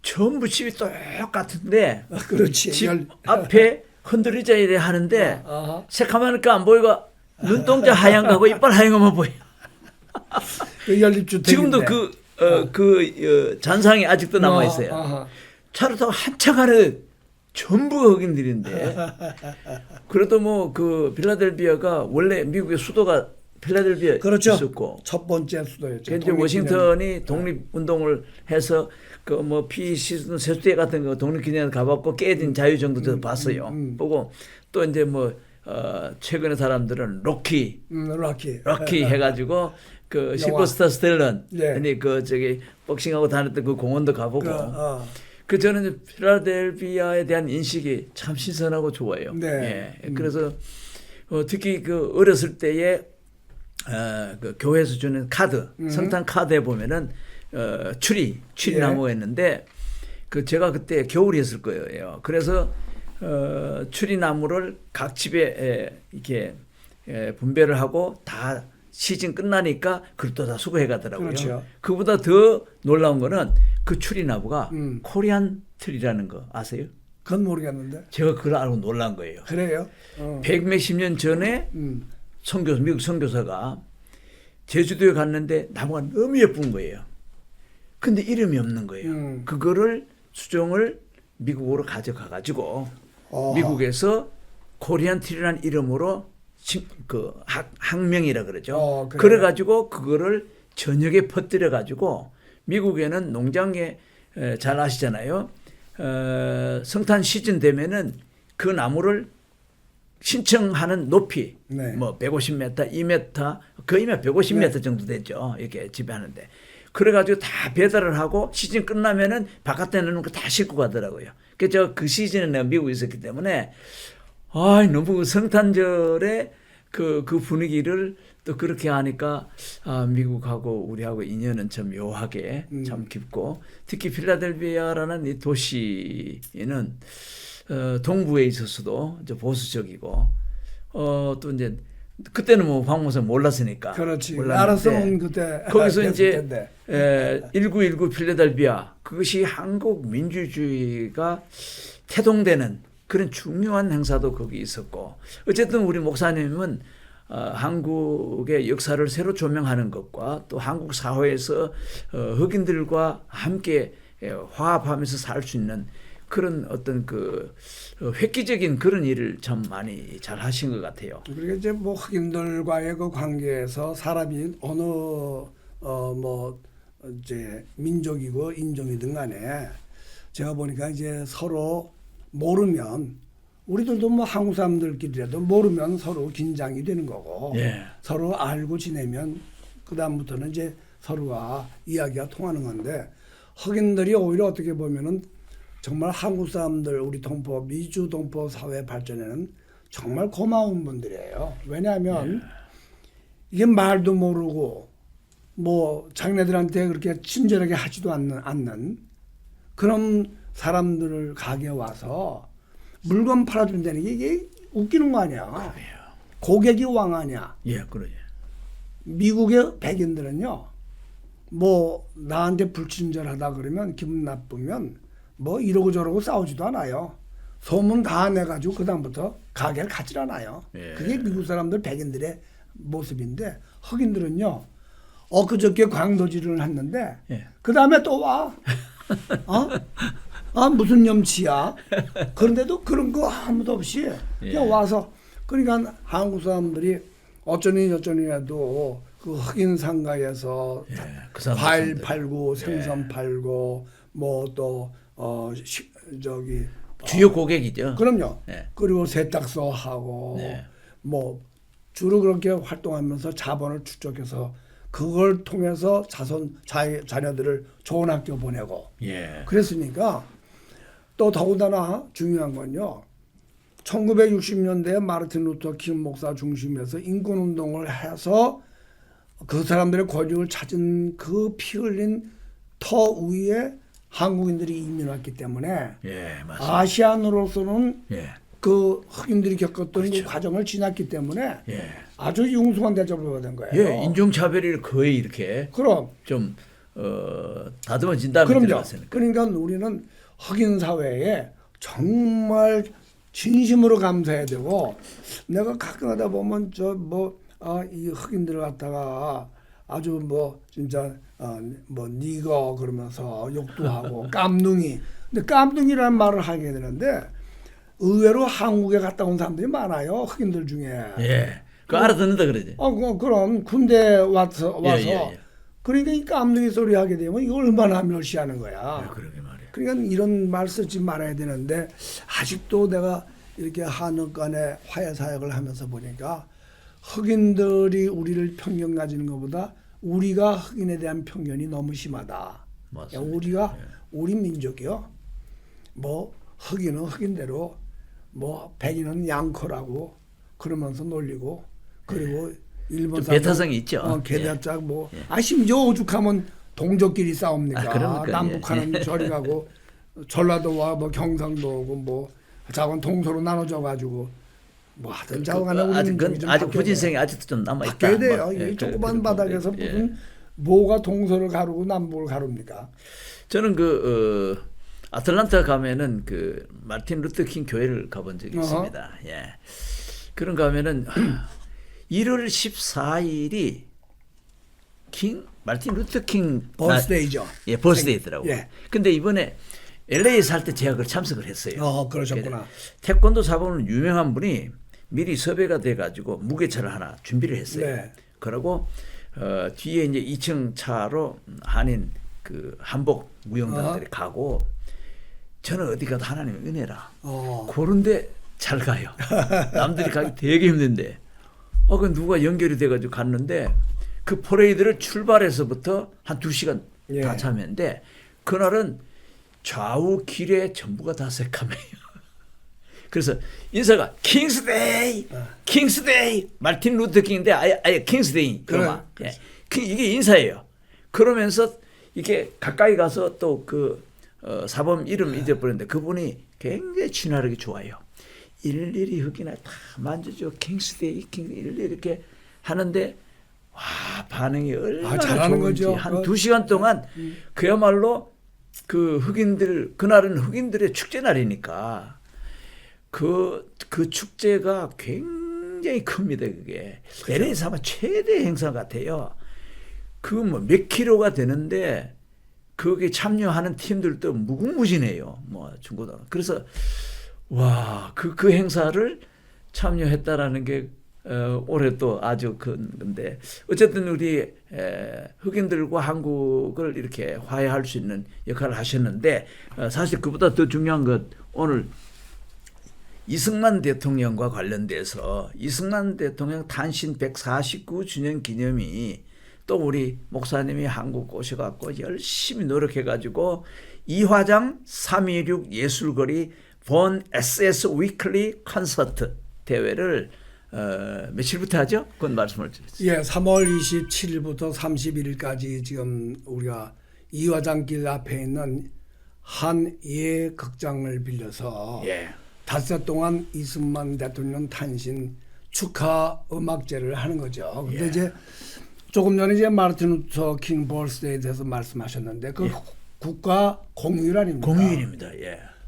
전부 집이 똑같은데
그렇지.
집 앞에 흔들리자 이래 하는데 새카마니까 안 보이고 눈동자 하얀 거하고 이빨 하얀 것만 보여.
그 연립주택인데.
지금도 잔상이 아직도 남아 있어요. 차로 타고 한참 가는 전부 흑인들인데 그래도 뭐 그 필라델피아가 원래 미국의 수도가 필라델피아
그렇죠.
있었고
첫 번째 수도였죠.
이제 워싱턴이 독립운동을 해서 그 뭐 피시즌 세수대 같은 거 독립기념 가봤고 깨진 자유정도 봤어요. 보고 또 이제 뭐 최근에 사람들은 로키 해가지고 그 실버스타 스텔런 아니 그 저기 복싱하고 다녔던 그 공원도 가보고 그 저는 필라델피아에 대한 인식이 참 신선하고 좋아요.
네.
예. 그래서 특히 그 어렸을 때에 그 교회에서 주는 카드, 성탄 카드에 보면은 추리나무였는데 그 제가 그때 겨울이었을 거예요. 그래서 추리나무를 각 집에 이렇게 분배를 하고 다 시즌 끝나니까 그걸 또 다 수거해 가더라고요.
그렇죠.
그보다 더 놀라운 거는 그 추리나무가 코리안 트리라는 거 아세요?
그건 모르겠는데.
제가 그걸 알고 놀란 거예요.
그래요?
백몇십 년 전에 미국 선교사가 제주도에 갔는데 나무가 너무 예쁜 거예요. 근데 이름이 없는 거예요. 그거를 수종을 미국으로 가져가 가지고 미국에서 코리안 트리라는 이름으로 그 학명이라 그러죠. 그래 가지고 그거를 전역에 퍼뜨려 가지고 미국에는 농장에 잘 아시잖아요. 성탄 시즌 되면은 그 나무를 신청하는 높이 뭐 150m, 2m, 거의면 150m 정도 되죠. 이렇게 지배하는데. 그래가지고 다 배달을 하고 시즌 끝나면은 바깥에 놓는 거 다 싣고 가더라고요. 그래서 그 시즌에 내가 미국에 있었기 때문에 너무 성탄절에 그 분위기를 또 그렇게 하니까 미국하고 우리하고 인연은 참 묘하게 참 깊고 특히 필라델피아라는 이 도시는 동부에 있어서도 이제 보수적이고 또 이제 그때는 뭐 황무선 몰랐으니까.
그렇지. 알았으면 그때
거기서 이제 1919 필라델피아 그것이 한국 민주주의가 태동되는 그런 중요한 행사도 거기 있었고 어쨌든 우리 목사님은 한국의 역사를 새로 조명하는 것과 또 한국 사회에서 흑인들과 함께 화합하면서 살 수 있는 그런 어떤 그 획기적인 그런 일을 참 많이 잘 하신 것 같아요.
그리고 이제 뭐 흑인들과의 그 관계에서 사람이 어느 뭐 이제 민족이고 인종이든 간에 제가 보니까 이제 서로 모르면 우리들도 뭐 한국 사람들끼리라도 모르면 서로 긴장이 되는 거고 서로 알고 지내면 그 다음부터는 이제 서로가 이야기가 통하는 건데 흑인들이 오히려 어떻게 보면은 정말 한국 사람들 우리 동포 미주 동포 사회 발전에는 정말 고마운 분들이에요. 왜냐하면 이게 말도 모르고 뭐 자기네들한테 그렇게 친절하게 하지도 않는 그런 사람들을 가게 와서 물건 팔아준다는 게 이게 웃기는 거 아니야.
그래요.
고객이 왕 아니야.
그러죠.
미국의 백인들은요. 뭐 나한테 불친절하다 그러면 기분 나쁘면 뭐 이러고 저러고 싸우지도 않아요. 소문 다 내가지고 그 다음부터 가게를 가질 않아요. 그게 미국 사람들 백인들의 모습인데 흑인들은요. 엊그저께 광도질을 했는데 그 다음에 또 와. 무슨 염치야. 그런데도 그런 거 아무도 없이 그냥 와서 그러니까 한국 사람들이 어쩌니 해도 그 흑인 상가에서
그
과일 팔고 생선 팔고 뭐 또 저기
주요 고객이죠.
그럼요. 그리고 세탁소 하고 뭐 주로 그렇게 활동하면서 자본을 축적해서 그걸 통해서 자녀들을 좋은 학교 보내고
예.
그랬으니까 또 더군다나 중요한 건요. 1960년대에 마르틴 루터 킹 목사 중심에서 인권운동을 해서 그 사람들의 권익을 찾은 그 피 흘린 터 위에 한국인들이 이민 왔기 때문에
예, 맞습니다.
아시안으로서는
예.
그 흑인들이 겪었던
그렇죠.
그 과정을 지났기 때문에
예.
아주 융숭한 대접을 받은 거예요.
예, 인종차별이 거의 이렇게
그럼
좀 다듬어진 다음에
그럼요.
들어갔으니까.
그러니까 우리는 흑인 사회에 정말 진심으로 감사해야 되고 내가 가끔 하다 보면 이 흑인들을 갖다가 아주 뭐 진짜 뭐 니거 그러면서 욕도 하고 깜둥이. 근데 깜둥이라는 말을 하게 되는데 의외로 한국에 갔다 온 사람들이 많아요. 흑인들 중에.
예. 그 알아듣는다 그러지.
그럼 군대 와서
예.
그러니까 이 깜둥이 소리 하게 되면 이거 얼마나 멸시하는 거야.
예, 그러게 말이야.
그러니까 이런 말 쓰지 말아야 되는데 아직도 내가 이렇게 한국 간에 화해 사역을 하면서 보니까 흑인들이 우리를 편견 가지는 것보다 우리가 흑인에 대한 편견이 너무 심하다.
맞습니다.
우리 민족이요. 뭐 흑인은 흑인대로 뭐 백인은 양커라고 그러면서 놀리고 그리고 일본 사람
배타성이 있죠.
게다짝 뭐 심지어 오죽하면 동족끼리 싸웁니까?
그러니까요.
남북한은 저리 가고 전라도와 뭐 경상도 오고 뭐 자원 동서로 나눠져 가지고 뭐 하든 자원간에 우리 민족이 좀
아직
바뀌어야
후진성이
돼요.
아직도 좀 남아 있다.
바뀌어야 돼요. 이 조그만 바닥에서
예.
무슨 뭐가 동서를 가르고 남북을 가릅니까?
저는 아틀란타 가면은 그 마틴 루터 킹 교회를 가본 적이 있습니다. 예. 그런 가면은 1월 14일이 마틴 루터 킹
버스데이죠.
예, 버스데이더라고요.
예.
근데 이번에 LA에 살 때 제가 그걸 참석을 했어요.
그러셨구나.
태권도 사범은 유명한 분이 미리 섭외가 돼 가지고 무게차를 하나 준비를 했어요.
네.
그리고 뒤에 이제 2층 차로 한인 그 한복 무용단들이 가고 저는 어디 가도 하나님의 은혜라. 그런데 잘 가요. 남들이 가기 되게 힘든데. 그 누가 연결이 돼가지고 갔는데 그 퍼레이드를 출발해서부터 한 2시간 다 참여했는데 그날은 좌우 길에 전부가 다 새카매요. 그래서 인사가 킹스데이, 킹스데이, 마틴 루터 킹인데 아예 킹스데이. 그러면 이게 인사예요. 그러면서 이렇게 가까이 가서 또 그 사범 이름 잊어버렸는데 그분이 굉장히 친화력이 좋아요. 일일이 흑이나 다 만져줘. 킹스데이, 일일이 이렇게 하는데 와 반응이 얼마나
잘하는
좋은지
거죠.
한 2시간 동안 그야말로 그 흑인들 그날은 흑인들의 축제 날이니까 그 축제가 굉장히 큽니다. 그게 LA에서 아마 최대 행사 같아요. 그 뭐 몇 킬로가 되는데 거기에 참여하는 팀들도 무궁무진해요. 뭐 중고등. 그래서 와 그 행사를 참여했다라는 게 올해 또 아주 근데 어쨌든 우리 흑인들과 한국을 이렇게 화해할 수 있는 역할을 하셨는데 사실 그보다 더 중요한 것 오늘 이승만 대통령과 관련돼서 이승만 대통령 탄신 149주년 기념이 또 우리 목사님이 한국 오셔갖고 열심히 노력해가지고 이화장 326 예술거리 본 SS 위클리 콘서트 대회를 며칠부터 하죠? 그건 말씀을 주세요.
예, 3월 27일부터 31일까지 지금 우리가 이화장길 앞에 있는 한 예 극장을 빌려서 닷새 동안 이승만 대통령 탄신 축하 음악제를 하는 거죠. 근데 이제 조금 전에 이제 마르틴 루터 킹 버스데이에 대해서 말씀하셨는데 그 국가 공휴일 아닙니까?
공휴일입니다.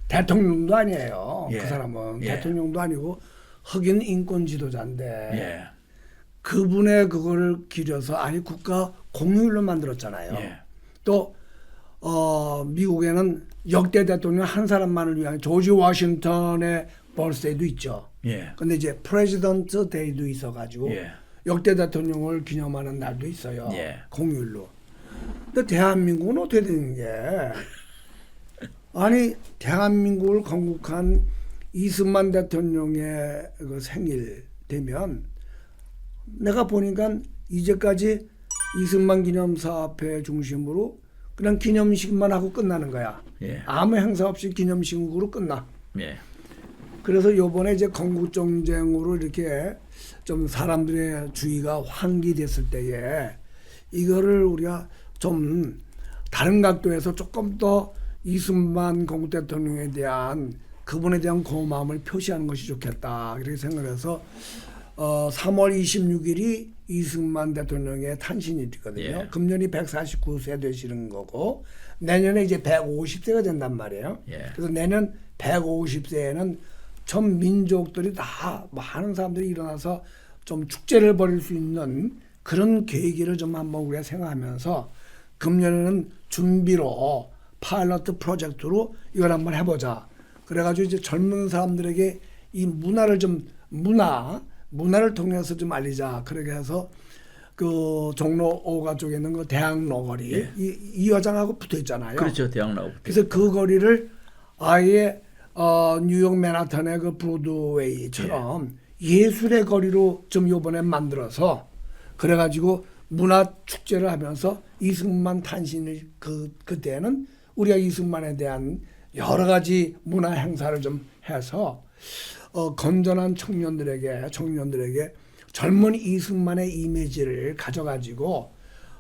대통령도 아니에요.
예.
그 사람은
예.
대통령도 아니고 흑인 인권 지도자인데
예.
그분의 그거를 기려서 국가 공휴일로 만들었잖아요. 또 미국에는 역대 대통령 한 사람만을 위한 조지 워싱턴의 버스데이도 있죠. 근데 이제 프레지던트 데이도 있어가지고 역대 대통령을 기념하는 날도 있어요. 공휴일로. 근데 대한민국은 어떻게 되는 게 대한민국을 건국한 이승만 대통령의 그 생일 되면 내가 보니까 이제까지 이승만 기념사업회 중심으로 그냥 기념식만 하고 끝나는 거야.
예.
아무 행사 없이 기념식으로 끝나.
예.
그래서 요번에 이제 건국정쟁으로 이렇게 좀 사람들의 주의가 환기됐을 때에 이거를 우리가 좀 다른 각도에서 조금 더 이승만 건국 대통령에 대한 그분에 대한 고마움을 표시하는 것이 좋겠다. 이렇게 생각해서 3월 26일이 이승만 대통령의 탄신일이거든요.
예.
금년이 149세 되시는 거고 내년에 이제 150세가 된단 말이에요.
예.
그래서 내년 150세에는 전 민족들이 다 많은 사람들이 일어나서 좀 축제를 벌일 수 있는 그런 계기를 좀 한번 우리가 생각하면서 금년에는 준비로 파일럿 프로젝트로 이걸 한번 해보자. 그래가지고 이제 젊은 사람들에게 이 문화를 좀 문화를 통해서 좀 알리자. 그렇게 해서 그 종로 5가 쪽에 있는 그 대학로 거리
예.
이 여장하고 붙어 있잖아요.
그렇죠. 대학로.
그래서 그 거리를 아예 뉴욕 맨하탄의 그 브로드웨이처럼 예술의 거리로 좀 요번에 만들어서 그래가지고 문화 축제를 하면서 이승만 탄신일 그때는 우리가 이승만에 대한 여러 가지 문화 행사를 좀 해서 건전한 청년들에게 젊은 이승만의 이미지를 가져가지고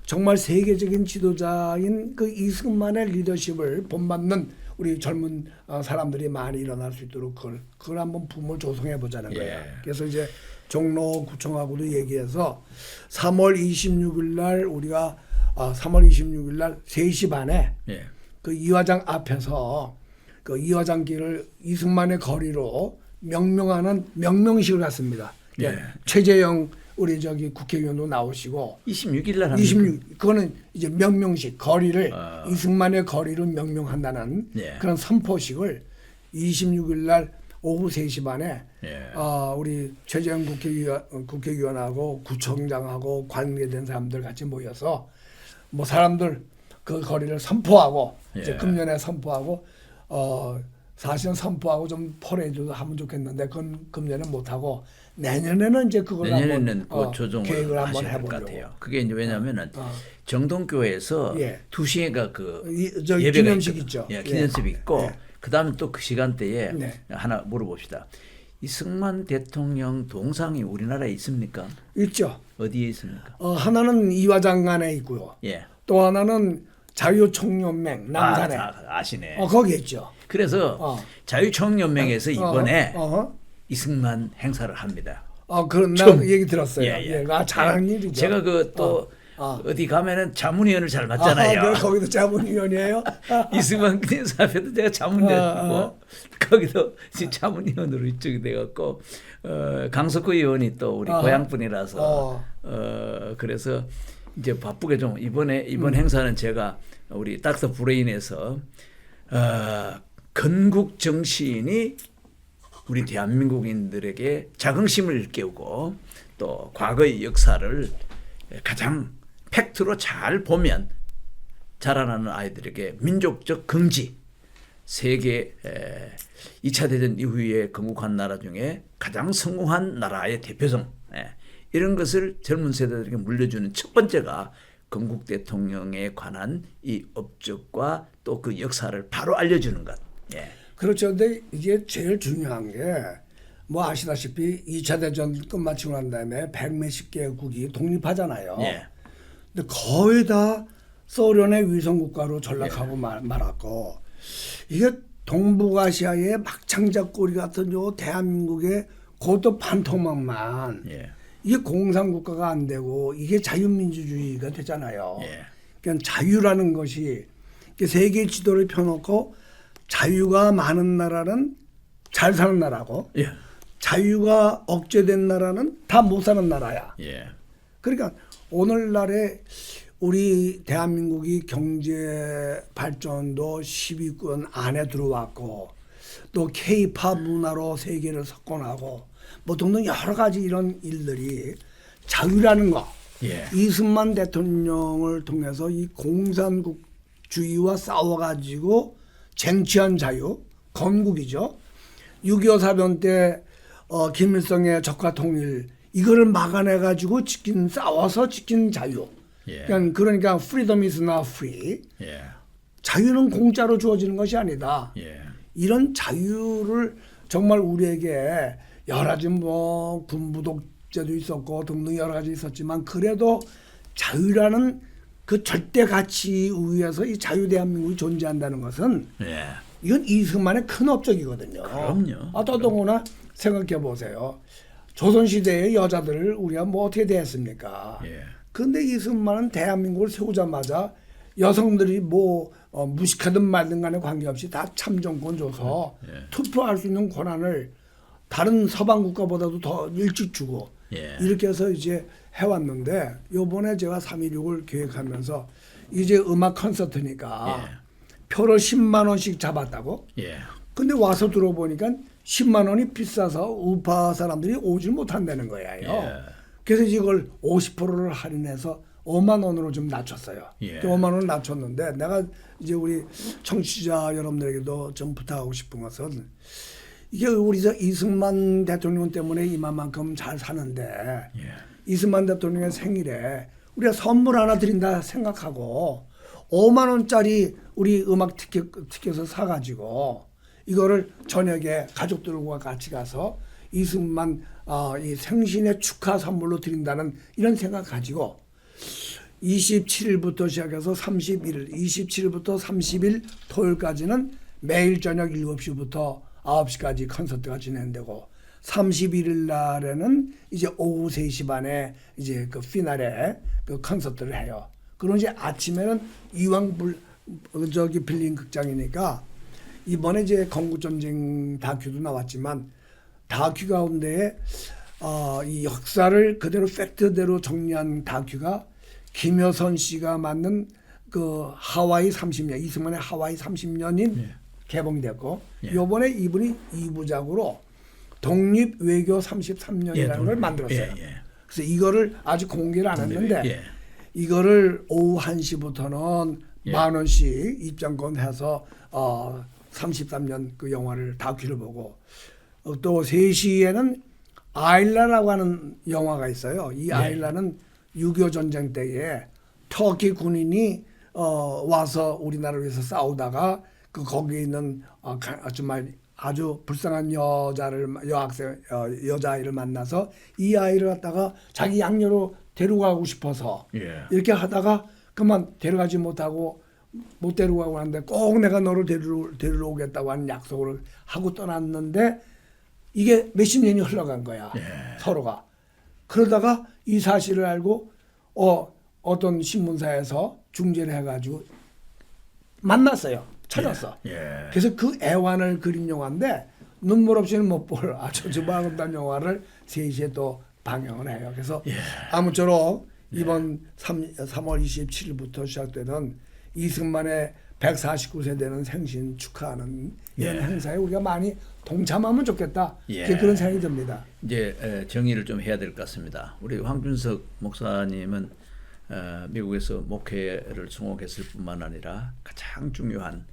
정말 세계적인 지도자인 그 이승만의 리더십을 본받는 우리 젊은 사람들이 많이 일어날 수 있도록 그걸 한번 붐을 조성해 보자는 거예요.
예.
그래서 이제 종로 구청하고도 얘기해서 3월 26일 날 우리가 3월 26일 날 3시 반에
예.
그 이화장 앞에서 그 이화장 길을 이승만의 거리로 명명하는 명명식을 갖습니다.
예.
최재형 우리 저기 국회의원도 나오시고
26일 날
26 그거는 이제 명명식 거리를 이승만의 거리로 명명한다는
예.
그런 선포식을 26일 날 오후 3시 반에
예.
우리 최재형 국회의원하고 구청장하고 관계된 사람들 같이 모여서 뭐 사람들 그 거리를 선포하고 이제
예.
금년에 선포하고 사실은 선포하고 좀 퍼레이드도 하면 좋겠는데 그건 금년에 못 하고 내년에는 이제 그걸
내년에는
한번
그 조정을
계획을 한번
하셔야 될 것
해보려고.
같아요. 그게 이제 왜냐하면은 정동교회에서
예.
2시에가 그
저
예배가
기념식
있거든.
있죠.
예, 기념식이 있고
예.
그다음에 또 그 시간대에
네.
하나 물어봅시다. 이승만 대통령 동상이 우리나라에 있습니까?
있죠.
어디에 있습니까?
하나는 이화장관에 있고요.
예.
또 하나는 자유총연맹 남산에
아시네.
거기에 있죠.
그래서 자유총연맹에서 이번에 이승만 행사를 합니다.
그런 나
처음.
얘기 들었어요.
예.
잘하는 일이죠.
제가 그 또 어디 가면은 자문위원을 잘 맡잖아요.
거기도 자문위원이에요?
이승만 기념사업회도 제가 자문위원이고 거기도 자문위원으로 이쪽이 돼갖고 강석구 의원이 또 우리 고향 분이라서 그래서 이제 바쁘게 좀 이번 행사는 제가 우리 닥터 브레인에서 건국 정신이 우리 대한민국인들에게 자긍심을 깨우고 또 과거의 역사를 가장 팩트로 잘 보면 자라나는 아이들에게 민족적 긍지, 세계 2차 대전 이후에 건국한 나라 중에 가장 성공한 나라의 대표성, 이런 것을 젊은 세대들에게 물려주는 첫 번째가 건국 대통령에 관한 이 업적과 또 그 역사를 바로 알려주는 것. 예.
그렇죠. 근데 이게 제일 중요한 게 뭐 아시다시피 2차 대전 끝마치고 난 다음에 100몇십 개국이 독립하잖아요.
예.
근데 거의 다 소련의 위성국가로 전락하고 말았고 이게 동북아시아의 막창자꼬리 같은 요 대한민국의 그것도 반토막만 이게 공산국가가 안 되고 이게 자유민주주의가 되잖아요. 그러니까 자유라는 것이 세계 지도를 펴놓고 자유가 많은 나라는 잘 사는 나라고 자유가 억제된 나라는 다 못 사는 나라야. 그러니까 오늘날에 우리 대한민국이 경제 발전도 10위권 안에 들어왔고 또 K-팝 문화로 세계를 석권하고 뭐 등등 여러 가지 이런 일들이 자유라는 거. 이승만 대통령을 통해서 이 공산주의와 싸워가지고 쟁취한 자유, 건국이죠. 6.25 사변 때 김일성의 적화 통일 이거를 막아내가지고 싸워서 지킨 자유.
예.
그러니까 freedom is not free.
예.
자유는 공짜로 주어지는 것이 아니다.
예.
이런 자유를 정말 우리에게 여러 가지 뭐 군부독재도 있었고 등등 여러 가지 있었지만 그래도 자유라는 그 절대 가치 위에서 이 자유 대한민국이 존재한다는 것은
예.
이건 이승만의 큰 업적이거든요.
그럼요.
더더구나 생각해 보세요. 조선시대의 여자들을 우리가 뭐 어떻게 대했습니까?
예.
그런데 이승만은 대한민국을 세우자마자 여성들이 뭐 무식하든 말든 간에 관계없이 다 참정권 줘서
예.
투표할 수 있는 권한을 다른 서방 국가보다도 더 일찍 주고
예.
이렇게 해서 이제 해왔는데 요번에 제가 3.16을 계획하면서 이제 음악 콘서트니까
예.
표를 10만 원씩 잡았다고?
예.
근데 와서 들어보니까 10만 원이 비싸서 우파 사람들이 오질 못한다는 거예요.
예.
그래서 이걸 50%를 할인해서 5만 원으로 좀 낮췄어요.
예.
5만 원 낮췄는데 내가 이제 우리 청취자 여러분들에게도 좀 부탁하고 싶은 것은 이게 우리 이승만 대통령 때문에 이만큼 잘 사는데
예.
이승만 대통령의 생일에 우리가 선물 하나 드린다 생각하고 5만 원짜리 우리 음악 티켓을 사가지고 이거를 저녁에 가족들과 같이 가서 이승만 이 생신의 축하 선물로 드린다는 이런 생각 가지고 27일부터 시작해서 31일, 27일부터 30일 토요일까지는 매일 저녁 7시부터 9시까지 콘서트가 진행되고 31일 날에는 이제 오후 3시 반에 이제 그 피날에 그 콘서트를 해요. 그럼 이제 아침에는 이왕 빌린 극장이니까 이번에 이제 건국전쟁 다큐도 나왔지만 다큐 가운데에 이 역사를 그대로 팩트대로 정리한 다큐가 김여선 씨가 만든 그 하와이 30년 이승만의 하와이 30년인
예.
개봉됐고
예.
요번에 이분이 2부작으로 독립 외교 33년이라는 걸 만들었어요.
예. 예.
그래서 이거를 아직 공개를 안 했는데
예.
이거를 오후 1시부터는
예.
10,000원씩 입장권 해서 33년 그 영화를 다큐를 보고 또 3시에는 아일라라고 하는 영화가 있어요. 이
예.
아일라는 6.25 전쟁 때에 터키 군인이 와서 우리나라를 위해서 싸우다가 그 거기에 있는 정말 아주 불쌍한 여자아이를 만나서 이 아이를 갖다가 자기 양녀로 데려가고 싶어서
예.
이렇게 하다가 그만 데려가지 못하고 못 데려가고 하는데 꼭 내가 너를 데리러 오겠다고 하는 약속을 하고 떠났는데 이게 몇십 년이 흘러간 거야.
예.
서로가. 그러다가 이 사실을 알고 어떤 신문사에서 중재를 해가지고 만났어요. 찾았어.
예.
그래서 그 애환을 그린 영화인데 눈물 없이는 못 볼 아주 아름다운 영화를 3시에 또 방영을 해요. 그래서
예.
아무쪼록 이번 3월 27일부터 시작되는 이승만의 149세 되는 생신 축하하는 이런
예.
행사에 우리가 많이 동참하면 좋겠다.
예.
그런 생각이 듭니다.
이제 정의를 좀 해야 될 것 같습니다. 우리 황준석 목사님은 미국에서 목회를 성공했을 뿐만 아니라 가장 중요한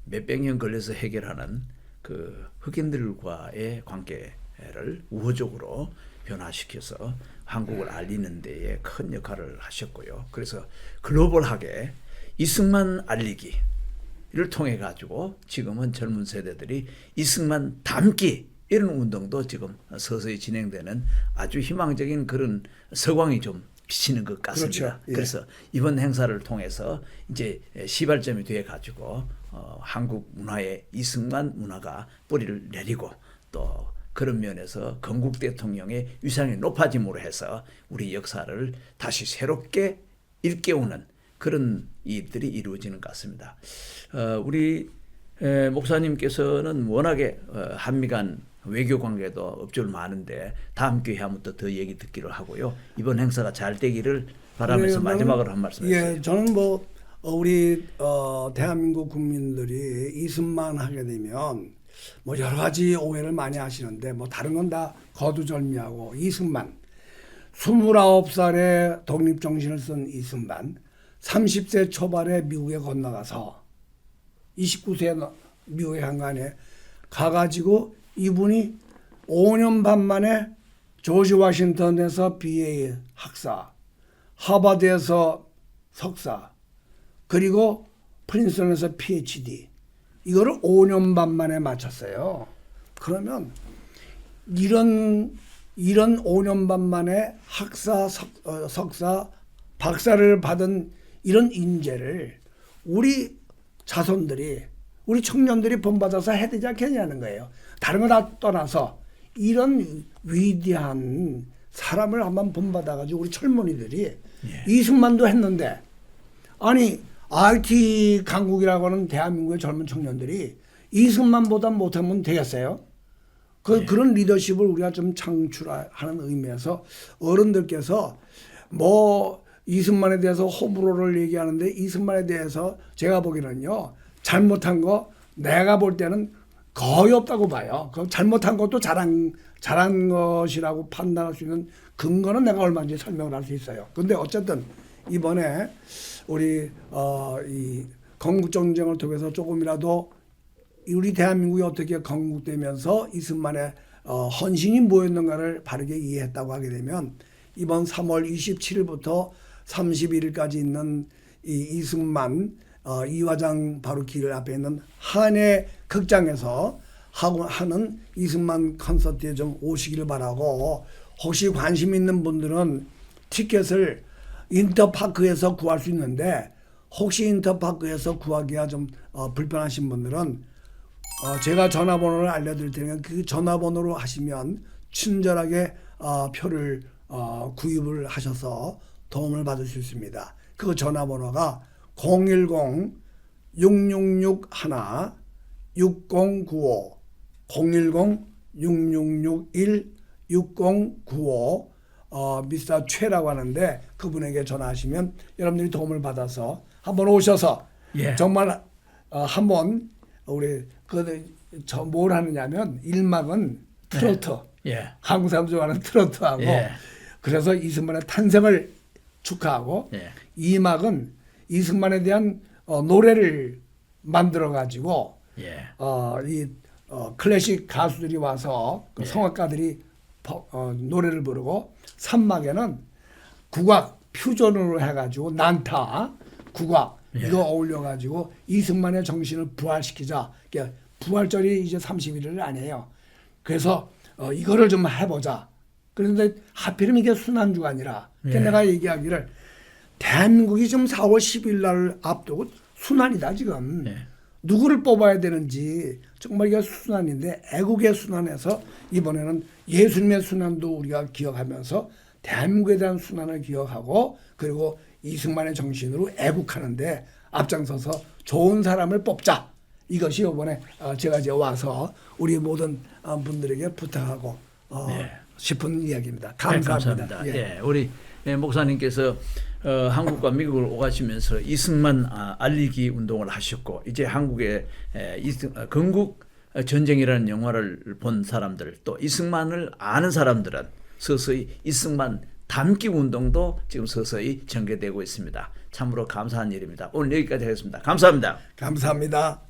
몇백 년 걸려서 해결하는 그 흑인들과의 관계를 우호적으로 변화시켜서 한국을 알리는 데에 큰 역할을 하셨고요. 그래서 글로벌하게 이승만 알리기를 통해 가지고 지금은 젊은 세대들이 이승만 닮기 이런 운동도 지금 서서히 진행되는 아주 희망적인 그런 서광이 좀 비치는 것 같습니다.
그렇죠. 예.
그래서 이번 행사를 통해서 이제 시발점이 돼 가지고 한국 문화의 이승만 문화가 뿌리를 내리고 또 그런 면에서 건국 대통령의 위상이 높아짐으로 해서 우리 역사를 다시 새롭게 일깨우는 그런 일들이 이루어지는 것 같습니다. 우리 목사님께서는 워낙에 한미 간 외교 관계도 업적을 많은데 다음 기회에 한번 더 얘기 듣기로 하고요. 이번 행사가 잘 되기를 바라면서 마지막으로 한 말씀 해주세요.
예, 저는 뭐 우리 대한민국 국민들이 이승만 하게 되면 뭐 여러 가지 오해를 많이 하시는데 뭐 다른 건 다 거두절미하고 이승만 29살에 독립정신을 쓴 이승만 30세 초반에 미국에 건너가서 29세 미국에 간 거 아니에요. 가가지고 이분이 5년 반 만에 조지 워싱턴에서 BA 학사 하버드에서 석사, 그리고 프린스턴에서 PhD, 이거를 5년 반 만에 마쳤어요. 그러면 이런 5년 반 만에 학사, 석사, 박사를 받은 이런 인재를 우리 자손들이, 우리 청년들이 본받아서 해야 되지 않겠냐는 거예요. 다른 거 다 떠나서 이런 위대한 사람을 한번 본받아가지고 우리 젊은이들이 이승만도 했는데, 아니 IT 강국이라고 하는 대한민국의 젊은 청년들이 이승만보다 못하면 되겠어요? 그런 리더십을 우리가 좀 창출하는 의미에서 어른들께서 뭐 이승만에 대해서 호불호를 얘기하는데, 이승만에 대해서 제가 보기에는요, 잘못한 거 내가 볼 때는 거의 없다고 봐요. 그 잘못한 것도 잘한 것이라고 판단할 수 있는 근거는 내가 얼마든지 설명을 할 수 있어요. 근데 어쨌든 이번에 우리 이 건국전쟁을 통해서 조금이라도 우리 대한민국이 어떻게 건국되면서 이승만의 헌신이 뭐였는가를 바르게 이해했다고 하게 되면, 이번 3월 27일부터 31일까지 있는 이 이승만 이화장 바로 길 앞에 있는 한해 극장에서 하는 이승만 콘서트에 좀 오시기를 바라고, 혹시 관심 있는 분들은 티켓을 인터파크에서 구할 수 있는데, 혹시 인터파크에서 구하기가 좀 불편하신 분들은 제가 전화번호를 알려드릴 테니까 그 전화번호로 하시면 친절하게 표를 구입을 하셔서 도움을 받을 수 있습니다. 그 전화번호가 010-6661-6095 010-6661-6095 미스터 최라고 하는데, 그분에게 전화하시면 여러분들이 도움을 받아서 한번 오셔서 정말 한번 우리 뭘 하느냐면, 1막은 트로트, 한국 사람 좋아하는 트로트하고, 그래서 이승만의 탄생을 축하하고, 2막은 이승만에 대한 노래를 만들어 가지고 클래식 가수들이 와서 그 성악가들이 노래를 부르고, 3막에는 국악 퓨전으로 해가지고 난타, 국악 이거 어울려가지고 이승만의 정신을 부활시키자. 그러니까 부활절이 이제 31일 아니에요. 그래서 이거를 좀 해보자. 그런데 하필이면 이게 순환주가 아니라, 내가 얘기하기를 대한민국이 지금 4월 10일 날 앞두고 순환이다 지금. 누구를 뽑아야 되는지 정말 이게 순환인데, 애국의 순환에서 이번에는 예수님의 순환도 우리가 기억하면서 대한민국에 대한 순환을 기억하고, 그리고 이승만의 정신으로 애국하는데 앞장서서 좋은 사람을 뽑자. 이것이 이번에 제가 이제 와서 우리 모든 분들에게 부탁하고 싶은 이야기입니다. 감사합니다.
우리 목사님께서 한국과 미국을 오가시면서 이승만 알리기 운동을 하셨고, 이제 한국의 건국 전쟁이라는 영화를 본 사람들, 또 이승만을 아는 사람들은 서서히 이승만 담기 운동도 지금 서서히 전개되고 있습니다. 참으로 감사한 일입니다. 오늘 여기까지 하겠습니다. 감사합니다.
감사합니다.